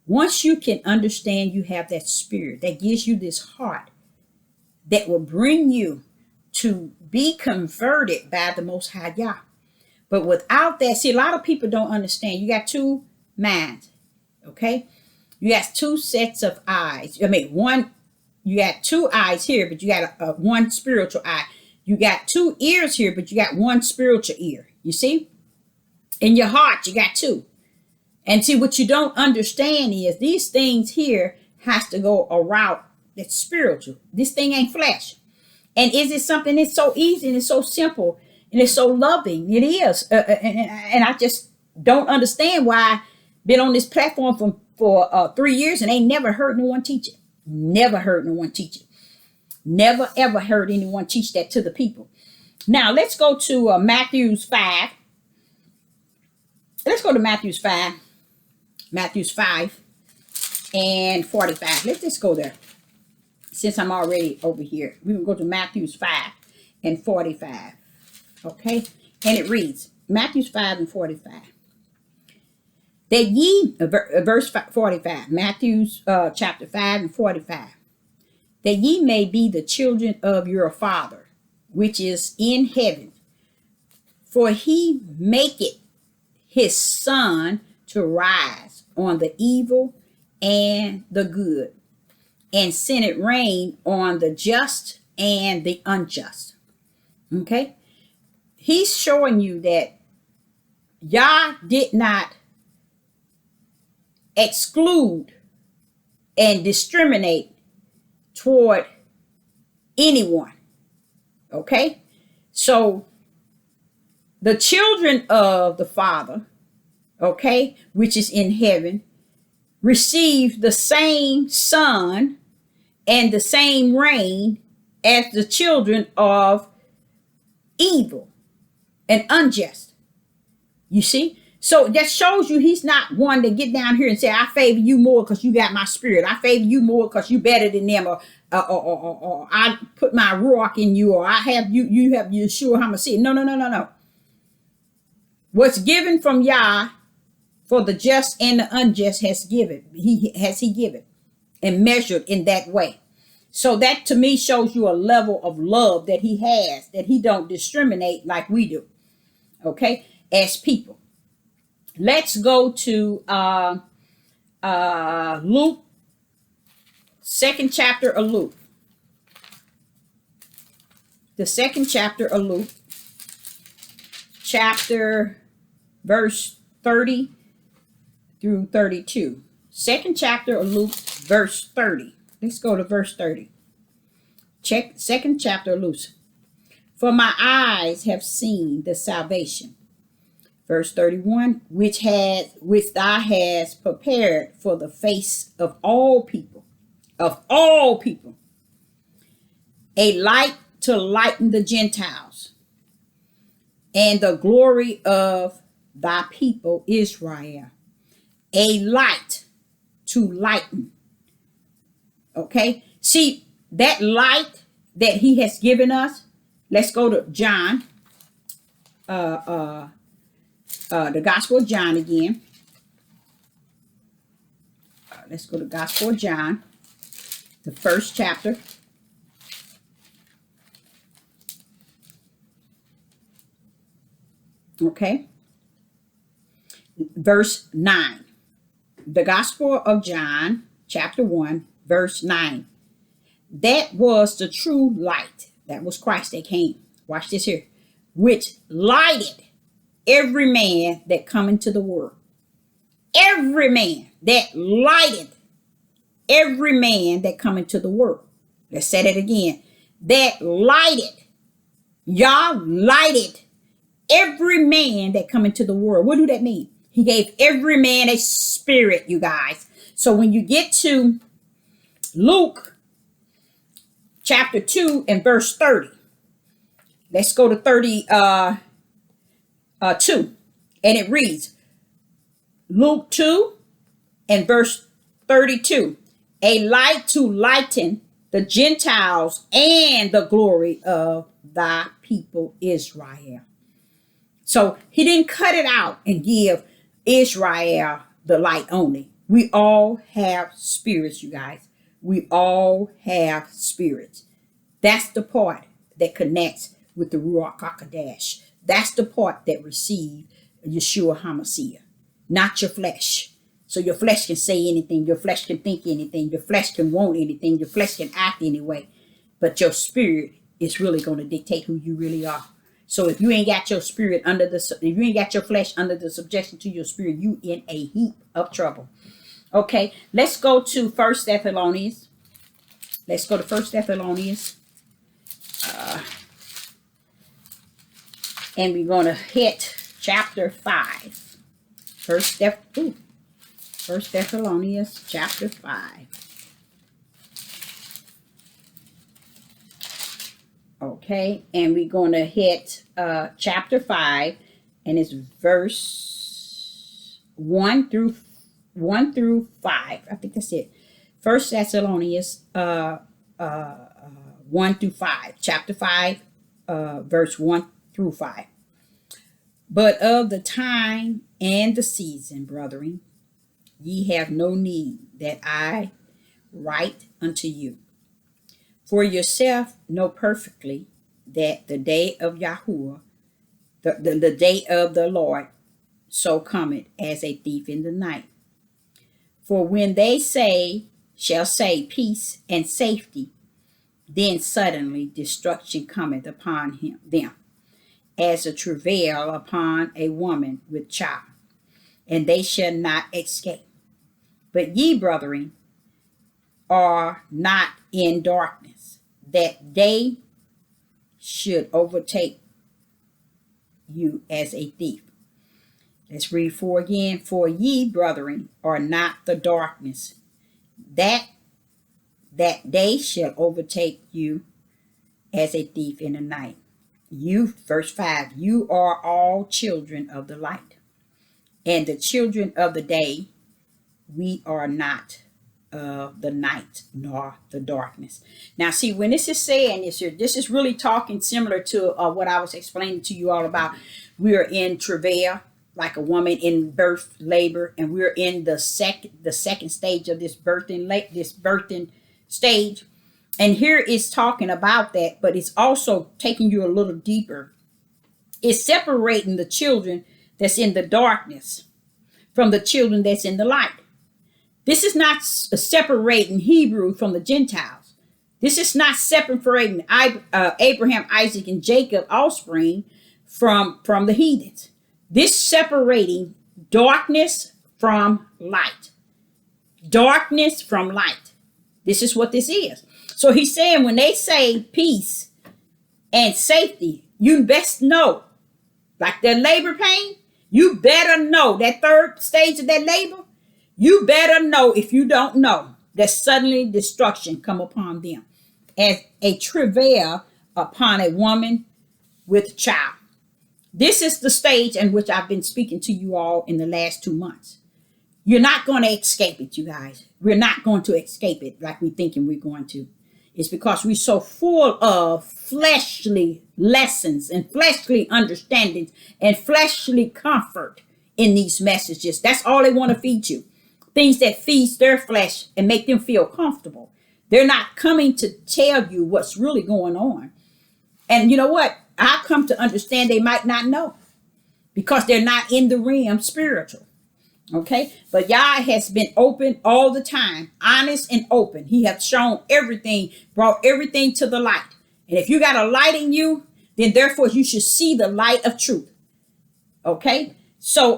Once you can understand you have that spirit that gives you this heart that will bring you to be converted by the Most High Yah. But without that, see, a lot of people don't understand. You got two minds, okay? You got two sets of eyes. One, you got two eyes here, but you got a one spiritual eye. You got two ears here, but you got one spiritual ear. You see? In your heart, you got two. And see, what you don't understand is these things here has to go a route that's spiritual. This thing ain't flesh. And is it something that's so easy and it's so simple and it's so loving? It is. And I just don't understand why I've been on this platform for 3 years and ain't never heard no one teach it. Never heard no one teach it. Never, ever heard anyone teach that to the people. Now, let's go to Matthew's 5. Let's go to Matthew's 5. Matthew's 5 and 45. Let's just go there. Since I'm already over here, we will go to Matthew's 5 and 45. Okay? And it reads, Matthew's 5 and 45. That ye, verse 45, Matthew's chapter 5 and 45. That ye may be the children of your Father, which is in heaven. For he maketh his sun to rise on the evil and the good, and send it rain on the just and the unjust. Okay? He's showing you that Yah did not exclude and discriminate toward anyone. Okay? So the children of the Father, okay, which is in heaven, receive the same sun and the same rain as the children of evil and unjust. You see? So that shows you he's not one to get down here and say, I favor you more because you got my spirit. I favor you more because you better than them, or I put my rock in you, or I have you have Yeshua HaMashiach. No. What's given from Yah for the just and the unjust has given. He given and measured in that way. So that to me shows you a level of love that he has, that he don't discriminate like we do. Okay, as people. Let's go to Luke, 2nd chapter of Luke. The 2nd chapter of Luke, verse 30 through 32. 2nd chapter of Luke, verse 30. Let's go to verse 30. Check 2nd chapter of Luke. For my eyes have seen the salvation. Verse 31, which thou hast prepared for the face of all people, of all people, a light to lighten the Gentiles, and the glory of thy people Israel. A light to lighten. Okay? See, that light that he has given us, let's go to John, the Gospel of John again. Let's go to Gospel of John, the first chapter. Okay? Verse 9. The Gospel of John, chapter 1, verse 9. That was the true light. That was Christ that came. Watch this here. Which lighted every man that come into the world. Every man that lighted every man that come into the world. Let's say that again. That lighted. Y'all lighted every man that come into the world. What do that mean? He gave every man a spirit, you guys. So when you get to Luke chapter 2 and verse 30. Let's go to 32. And it reads, Luke 2 and verse 32. A light to lighten the Gentiles and the glory of thy people Israel. So he didn't cut it out and give Israel the light only. We all have spirits, you guys. We all have spirits. That's the part that connects with the Ruach HaKodesh. That's the part that receive Yeshua HaMashiach, not your flesh. So your flesh can say anything. Your flesh can think anything. Your flesh can want anything. Your flesh can act anyway. But your spirit is really going to dictate who you really are. So if you ain't got your spirit if you ain't got your flesh under the subjection to your spirit, you in a heap of trouble. Okay, let's go to 1 Thessalonians. Let's go to 1 Thessalonians. And we're going to hit chapter 5. 1 Thessalonians chapter 5. Okay, and we're going to hit chapter 5, and it's verse 1 through 5. I think that's it. 1 Thessalonians 1 through 5. Chapter 5, verse 1 through 5. But of the time and the season, brethren, ye have no need that I write unto you. For yourself know perfectly that the day of Yahuwah, the day of the Lord, so cometh as a thief in the night. For when they shall say peace and safety, then suddenly destruction cometh upon them, as a travail upon a woman with child, and they shall not escape. But ye, brethren, are not in darkness, that day should overtake you as a thief. Let's read 4 again. For ye, brethren, are not the darkness, that day shall overtake you as a thief in the night. You, verse 5, you are all children of the light, and the children of the day. We are not of the night nor the darkness. Now, see, when this is saying this here, this is really talking similar to what I was explaining to you all about. We are in travail, like a woman in birth, labor, and we're in the second stage of this birthing stage. And here it's talking about that, but it's also taking you a little deeper. It's separating the children that's in the darkness from the children that's in the light. This is not separating Hebrew from the Gentiles. This is not separating Abraham, Isaac, and Jacob offspring from the heathens. This separating darkness from light. Darkness from light. This is what this is. So he's saying when they say peace and safety, you best know, like their labor pain, you better know that third stage of that labor. You better know, if you don't know, that suddenly destruction come upon them, as a travail upon a woman with child. This is the stage in which I've been speaking to you all in the last 2 months. You're not going to escape it, you guys. We're not going to escape it like we're thinking we're going to. It's because we're so full of fleshly lessons and fleshly understandings and fleshly comfort in these messages. That's all they want to feed you. Things that feeds their flesh and make them feel comfortable. They're not coming to tell you what's really going on. And you know what? I come to understand they might not know because they're not in the realm spiritual. Okay, but Yah has been open all the time, honest and open. He has shown everything, brought everything to the light. And if you got a light in you, then therefore you should see the light of truth. Okay, so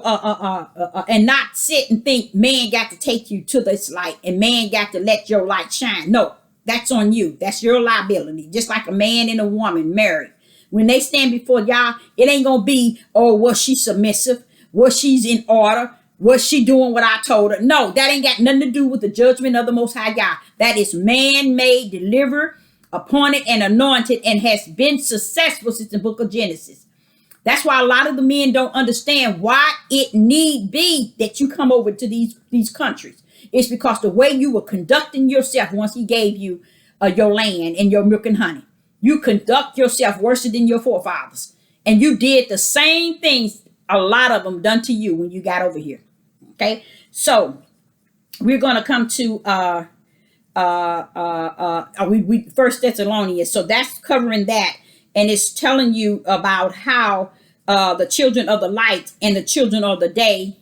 and not sit and think man got to take you to this light and man got to let your light shine. No, that's on you. That's your liability. Just like a man and a woman married. When they stand before Yah, it ain't gonna be, oh, was she submissive? Was she's in order? Was she doing what I told her? No, that ain't got nothing to do with the judgment of the Most High God. That is man-made, delivered, appointed, and anointed, and has been successful since the book of Genesis. That's why a lot of the men don't understand why it need be that you come over to these countries. It's because the way you were conducting yourself once he gave you your land and your milk and honey. You conduct yourself worse than your forefathers. And you did the same things a lot of them done to you when you got over here. Okay, so we're going to come to First Thessalonians. So that's covering that, and it's telling you about how the children of the light and the children of the day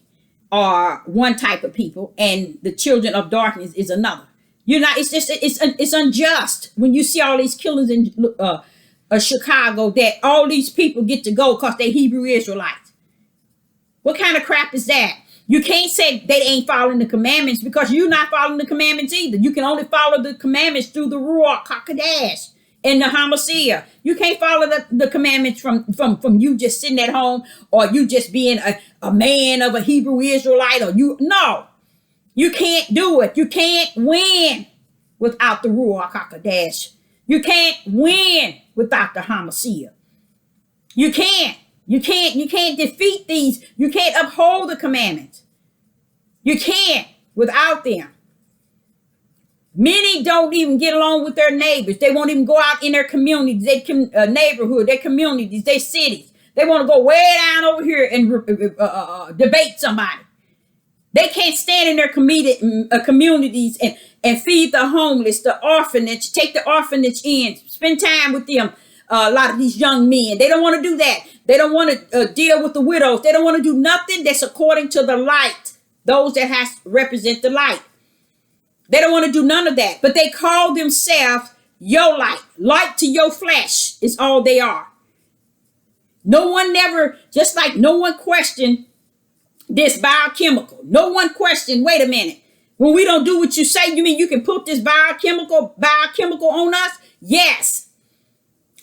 are one type of people, and the children of darkness is another. You're not. It's just it's unjust when you see all these killings in Chicago that all these people get to go because they're Hebrew Israelites. What kind of crap is that? You can't say they ain't following the commandments because you're not following the commandments either. You can only follow the commandments through the Ruach HaKodesh and the Hamashiach. You can't follow the commandments from you just sitting at home or you just being a man of a Hebrew Israelite or you. No, you can't do it. You can't win without the Ruach HaKodesh. You can't win without the Hamashiach. You can't. You can't defeat these. You can't uphold the commandments. You can't without them. Many don't even get along with their neighbors. They won't even go out in their communities, their neighborhood, their communities, their cities. They want to go way down over here and debate somebody. They can't stand in their communities and feed the homeless, the orphanage, take the orphanage in, spend time with them. A lot of these young men, they don't want to do that. They don't want to deal with the widows. They don't want to do nothing that's according to the light. Those that has to represent the light. They don't want to do none of that. But they call themselves your light. Light to your flesh is all they are. No one never, just like no one questioned this biochemical. No one questioned, wait a minute. When we don't do what you say, you mean you can put this biochemical on us? Yes.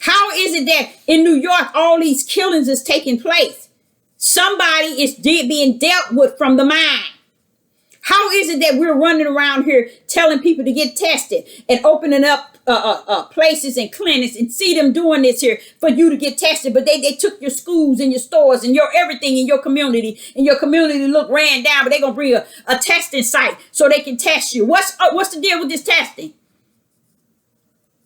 How is it that in New York, all these killings is taking place? Somebody is being dealt with from the mind. How is it that we're running around here telling people to get tested and opening up places and clinics and see them doing this here for you to get tested? But they took your schools and your stores and your everything in your community. And your community ran down, but they're going to bring a testing site so they can test you. What's the deal with this testing?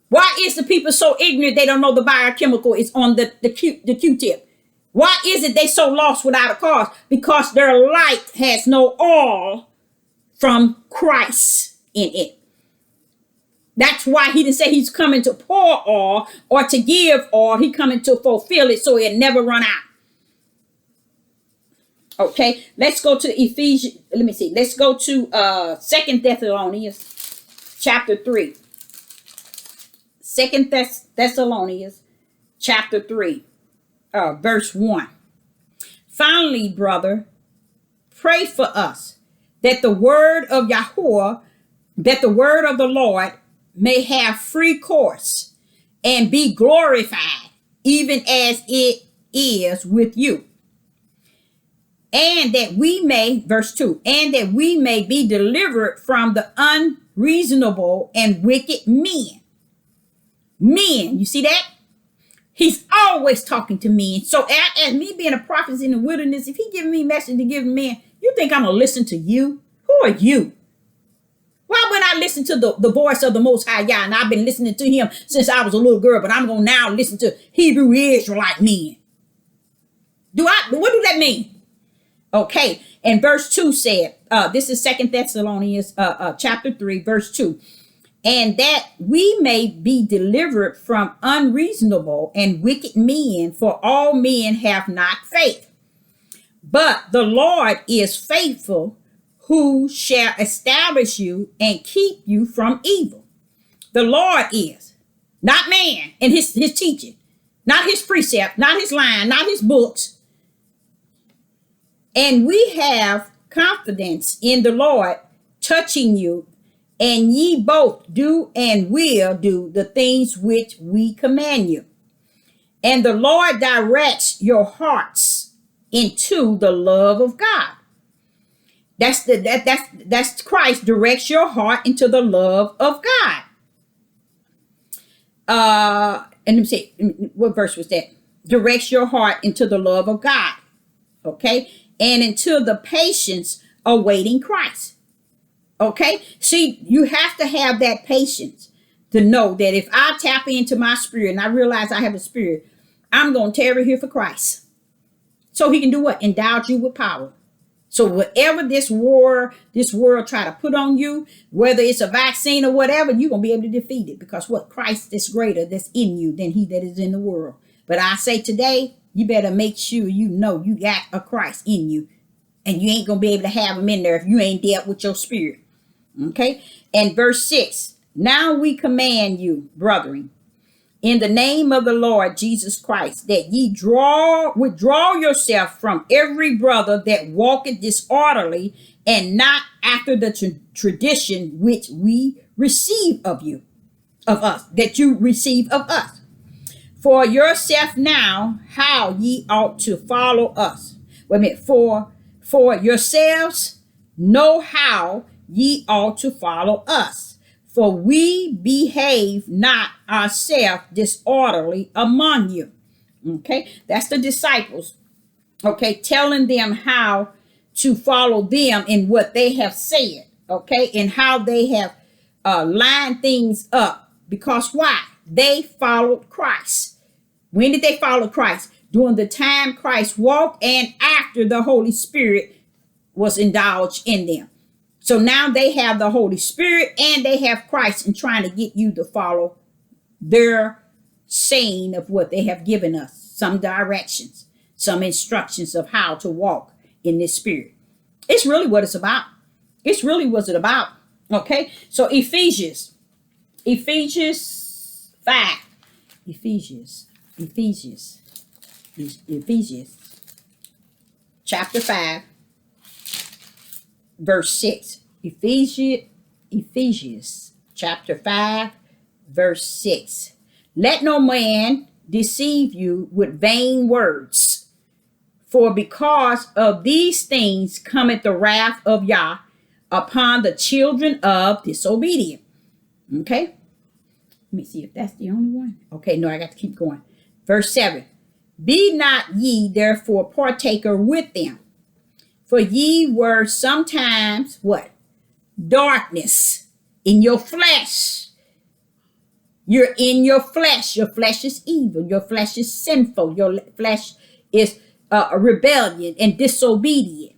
Why is the people so ignorant they don't know the biochemical is on the Q-tip? Why is it they so lost without a cause? Because their light has no oil from Christ in it. That's why he didn't say he's coming to pour oil or to give oil. He's coming to fulfill it so it never run out. Okay, let's go to Ephesians. Let me see. Let's go to 2 Thessalonians chapter 3. 2 Thessalonians chapter 3, verse 1. Finally, brother, pray for us that the word of Yahuwah, that the word of the Lord may have free course and be glorified, even as it is with you. And that we may, verse 2, and that we may be delivered from the unreasonable and wicked men. Men, you see that? He's always talking to men. So as me being a prophet in the wilderness, if he giving me a message to give men, you think I'm going to listen to you? Who are you? Why wouldn't I listen to the voice of the Most High Yah? And I've been listening to him since I was a little girl, but I'm going to now listen to Hebrew Israelite men. What do that mean? Okay. And verse 2 said, this is 2 Thessalonians chapter 3, verse 2. And that we may be delivered from unreasonable and wicked men, for all men have not faith. But the Lord is faithful, who shall establish you and keep you from evil. The Lord is, not man and his teaching, not his precept, not his line, not his books. And we have confidence in the Lord touching you, and ye both do and will do the things which we command you. And the Lord directs your hearts into the love of God. That's Christ directs your heart into the love of God. And let me say, what verse was that? Directs your heart into the love of God. Okay. And into the patience awaiting Christ. Okay. See, you have to have that patience to know that if I tap into my spirit and I realize I have a spirit, I'm going to tarry here for Christ. So he can do what? Endow you with power. So whatever this world try to put on you, whether it's a vaccine or whatever, you're going to be able to defeat it, because what? Christ is greater that's in you than he that is in the world. But I say today, you better make sure you know you got a Christ in you, and you ain't going to be able to have him in there if you ain't dealt with your spirit. Okay. And verse 6, now we command you, brethren, in the name of the Lord Jesus Christ, that ye withdraw yourself from every brother that walketh disorderly, and not after the tradition which we receive of us, that you receive of us. For yourself now, how ye ought to follow us. Wait a minute. For yourselves know how ye ought to follow us. For we behave not ourselves disorderly among you. Okay, that's the disciples. Okay, telling them how to follow them in what they have said. Okay, and how they have lined things up. Because why? They followed Christ. When did they follow Christ? During the time Christ walked and after the Holy Spirit was indulged in them. So now they have the Holy Spirit and they have Christ in trying to get you to follow their saying of what they have given us. Some directions, some instructions of how to walk in this spirit. It's really what it's about. It's really what it's about. Okay. So Ephesians 5. Ephesians chapter 5. Verse 6, Ephesians chapter 5, verse 6. Let no man deceive you with vain words, for because of these things cometh the wrath of Yah upon the children of disobedience. Okay, let me see if that's the only one. Okay, no, I got to keep going. Verse 7, be not ye therefore partaker with them. For ye were sometimes what? Darkness in your flesh. You're in your flesh. Your flesh is evil. Your flesh is sinful. Your flesh is a rebellion and disobedient.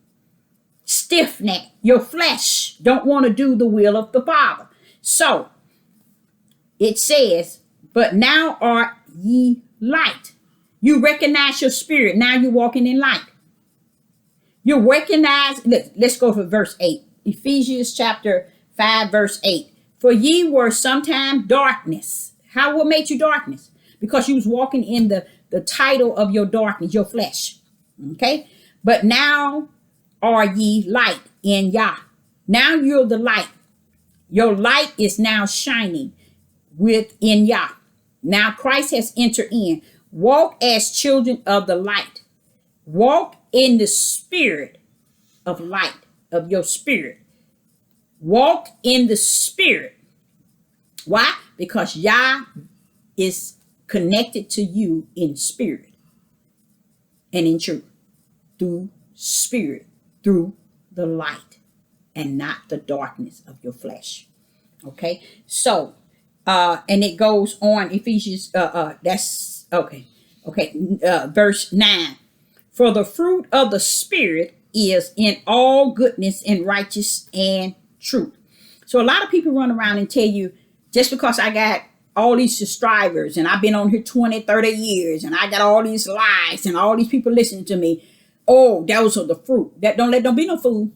Stiff-necked. Your flesh don't want to do the will of the Father. So it says, but now are ye light. You recognize your spirit. Now you're walking in light. You recognize, let's go to verse 8. Ephesians chapter 5, verse 8. For ye were sometime darkness. How what made you darkness? Because you was walking in the title of your darkness, your flesh. Okay? But now are ye light in Yah. Now you're the light. Your light is now shining within Yah. Now Christ has entered in. Walk as children of the light. Walk in the spirit of light, of your spirit. Walk in the spirit. Why? Because Yah is connected to you in spirit and in truth, through spirit, through the light, and not the darkness of your flesh. Okay, so and it goes on, Ephesians, that's okay. Verse 9. For the fruit of the spirit is in all goodness and righteousness and truth. So a lot of people run around and tell you, just because I got all these subscribers and I've been on here 20, 30 years and I got all these likes and all these people listening to me, oh, those are the fruit. That don't be no fool.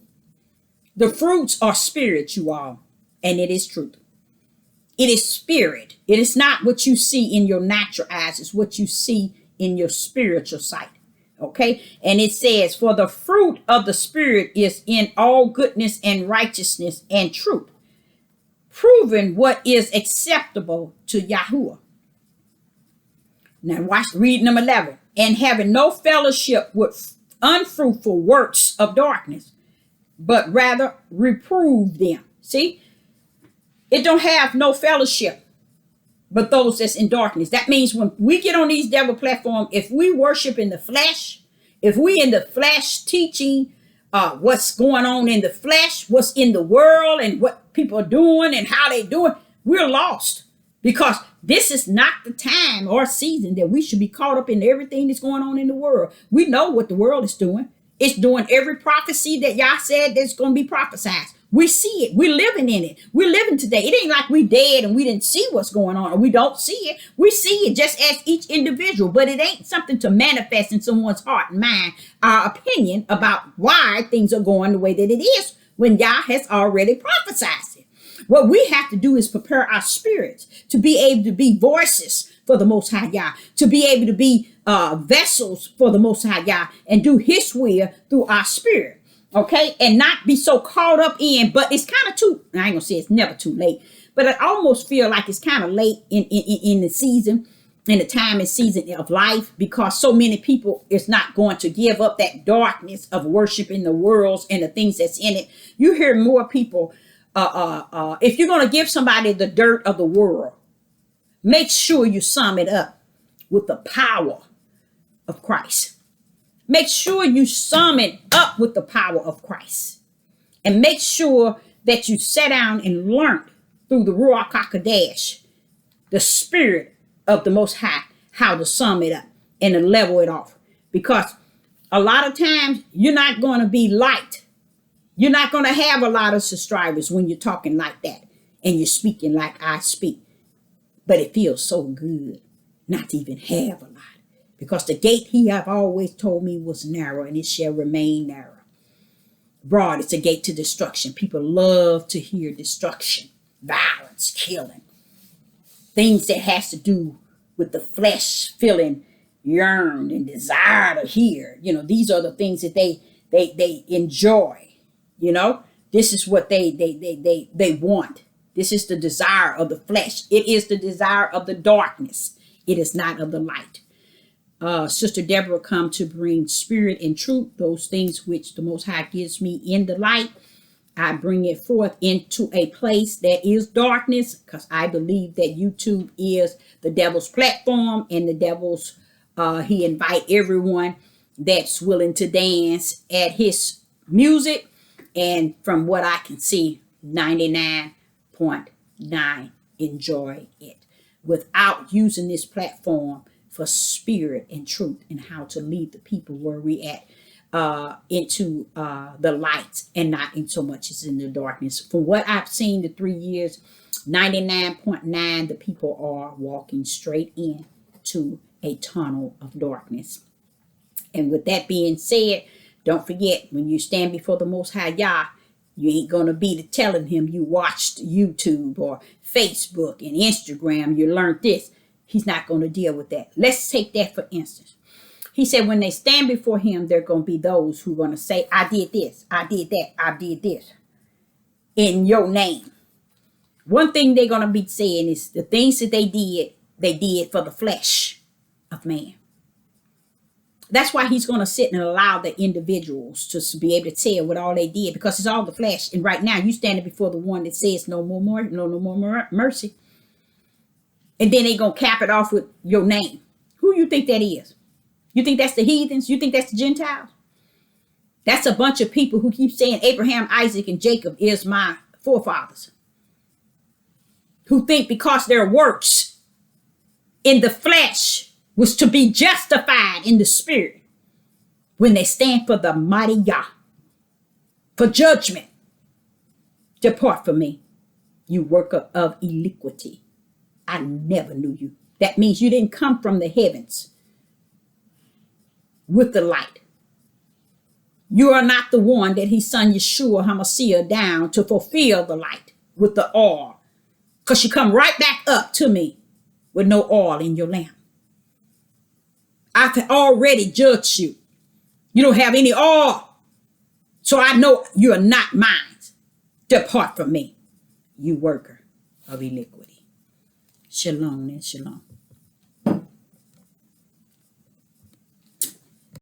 The fruits are spirit, you all, and it is truth. It is spirit. It is not what you see in your natural eyes. It's what you see in your spiritual sight. Okay. And it says, for the fruit of the spirit is in all goodness and righteousness and truth, proving what is acceptable to Yahuwah. Now watch, read number 11. And having no fellowship with unfruitful works of darkness, but rather reprove them. See, it don't have no fellowship but those that's in darkness. That means when we get on these devil platforms, if we worship in the flesh, if we in the flesh teaching what's going on in the flesh, what's in the world and what people are doing and how they doing, we're lost, because this is not the time or season that we should be caught up in everything that's going on in the world. We know what the world is doing. It's doing every prophecy that Yah said that's going to be prophesied. We see it. We're living in it. We're living today. It ain't like we dead and we didn't see what's going on, or we don't see it. We see it just as each individual, but it ain't something to manifest in someone's heart and mind, our opinion about why things are going the way that it is when Yah has already prophesied it. What we have to do is prepare our spirits to be able to be voices for the Most High Yah, to be able to be vessels for the Most High Yah, and do His will through our spirit. Okay, and not be so caught up in, but it's kind of too, I ain't gonna say it's never too late, but I almost feel like it's kind of late in the season, in the time and season of life, because so many people is not going to give up that darkness of worshiping the worlds and the things that's in it. You hear more people, if you're going to give somebody the dirt of the world, make sure you sum it up with the power of Christ. Make sure you sum it up with the power of Christ. And make sure that you sit down and learn through the Ruach HaKodesh, the spirit of the Most High, how to sum it up and to level it off. Because a lot of times you're not going to be liked. You're not going to have a lot of subscribers when you're talking like that and you're speaking like I speak. But it feels so good not to even have a lot. Because the gate He have always told me was narrow, and it shall remain narrow. Broad is a gate to destruction. People love to hear destruction, violence, killing. Things that has to do with the flesh feeling yearned and desire to hear. You know, these are the things that they enjoy. You know, this is what they want. This is the desire of the flesh. It is the desire of the darkness. It is not of the light. Sister Deborah come to bring spirit and truth, those things which the Most High gives me in the light. I bring it forth into a place that is darkness, because I believe that YouTube is the devil's platform, and the devil's, he invite everyone that's willing to dance at his music. And from what I can see, 99.9 enjoy it without using this platform for spirit and truth, and how to lead the people where we at into the light, and not in so much as in the darkness. From what I've seen, the 3 years, 99.9 the people are walking straight into a tunnel of darkness. And with that being said, don't forget, when you stand before the Most High Yah, you ain't going to be telling Him you watched YouTube or Facebook and Instagram, you learned this. He's not going to deal with that. Let's take that for instance. He said when they stand before Him, there are going to be those who are going to say, I did this, I did that, I did this in your name. One thing they're going to be saying is the things that they did for the flesh of man. That's why he's going to sit and allow the individuals to be able to tell what all they did, because it's all the flesh. And right now you standing before the one that says no more mercy. And then they going to cap it off with your name. Who you think that is? You think that's the heathens? You think that's the Gentiles? That's a bunch of people who keep saying Abraham, Isaac, and Jacob is my forefathers. Who think because their works in the flesh was to be justified in the spirit when they stand for the mighty Yah, for judgment. Depart from me, you worker of iniquity. I never knew you. That means you didn't come from the heavens with the light. You are not the one that he sent Yeshua HaMashiach down to fulfill the light with the oil. Because you come right back up to me with no oil in your lamp. I've already judged you. You don't have any oil. So I know you are not mine. Depart from me, you worker of iniquity. Shalom and shalom.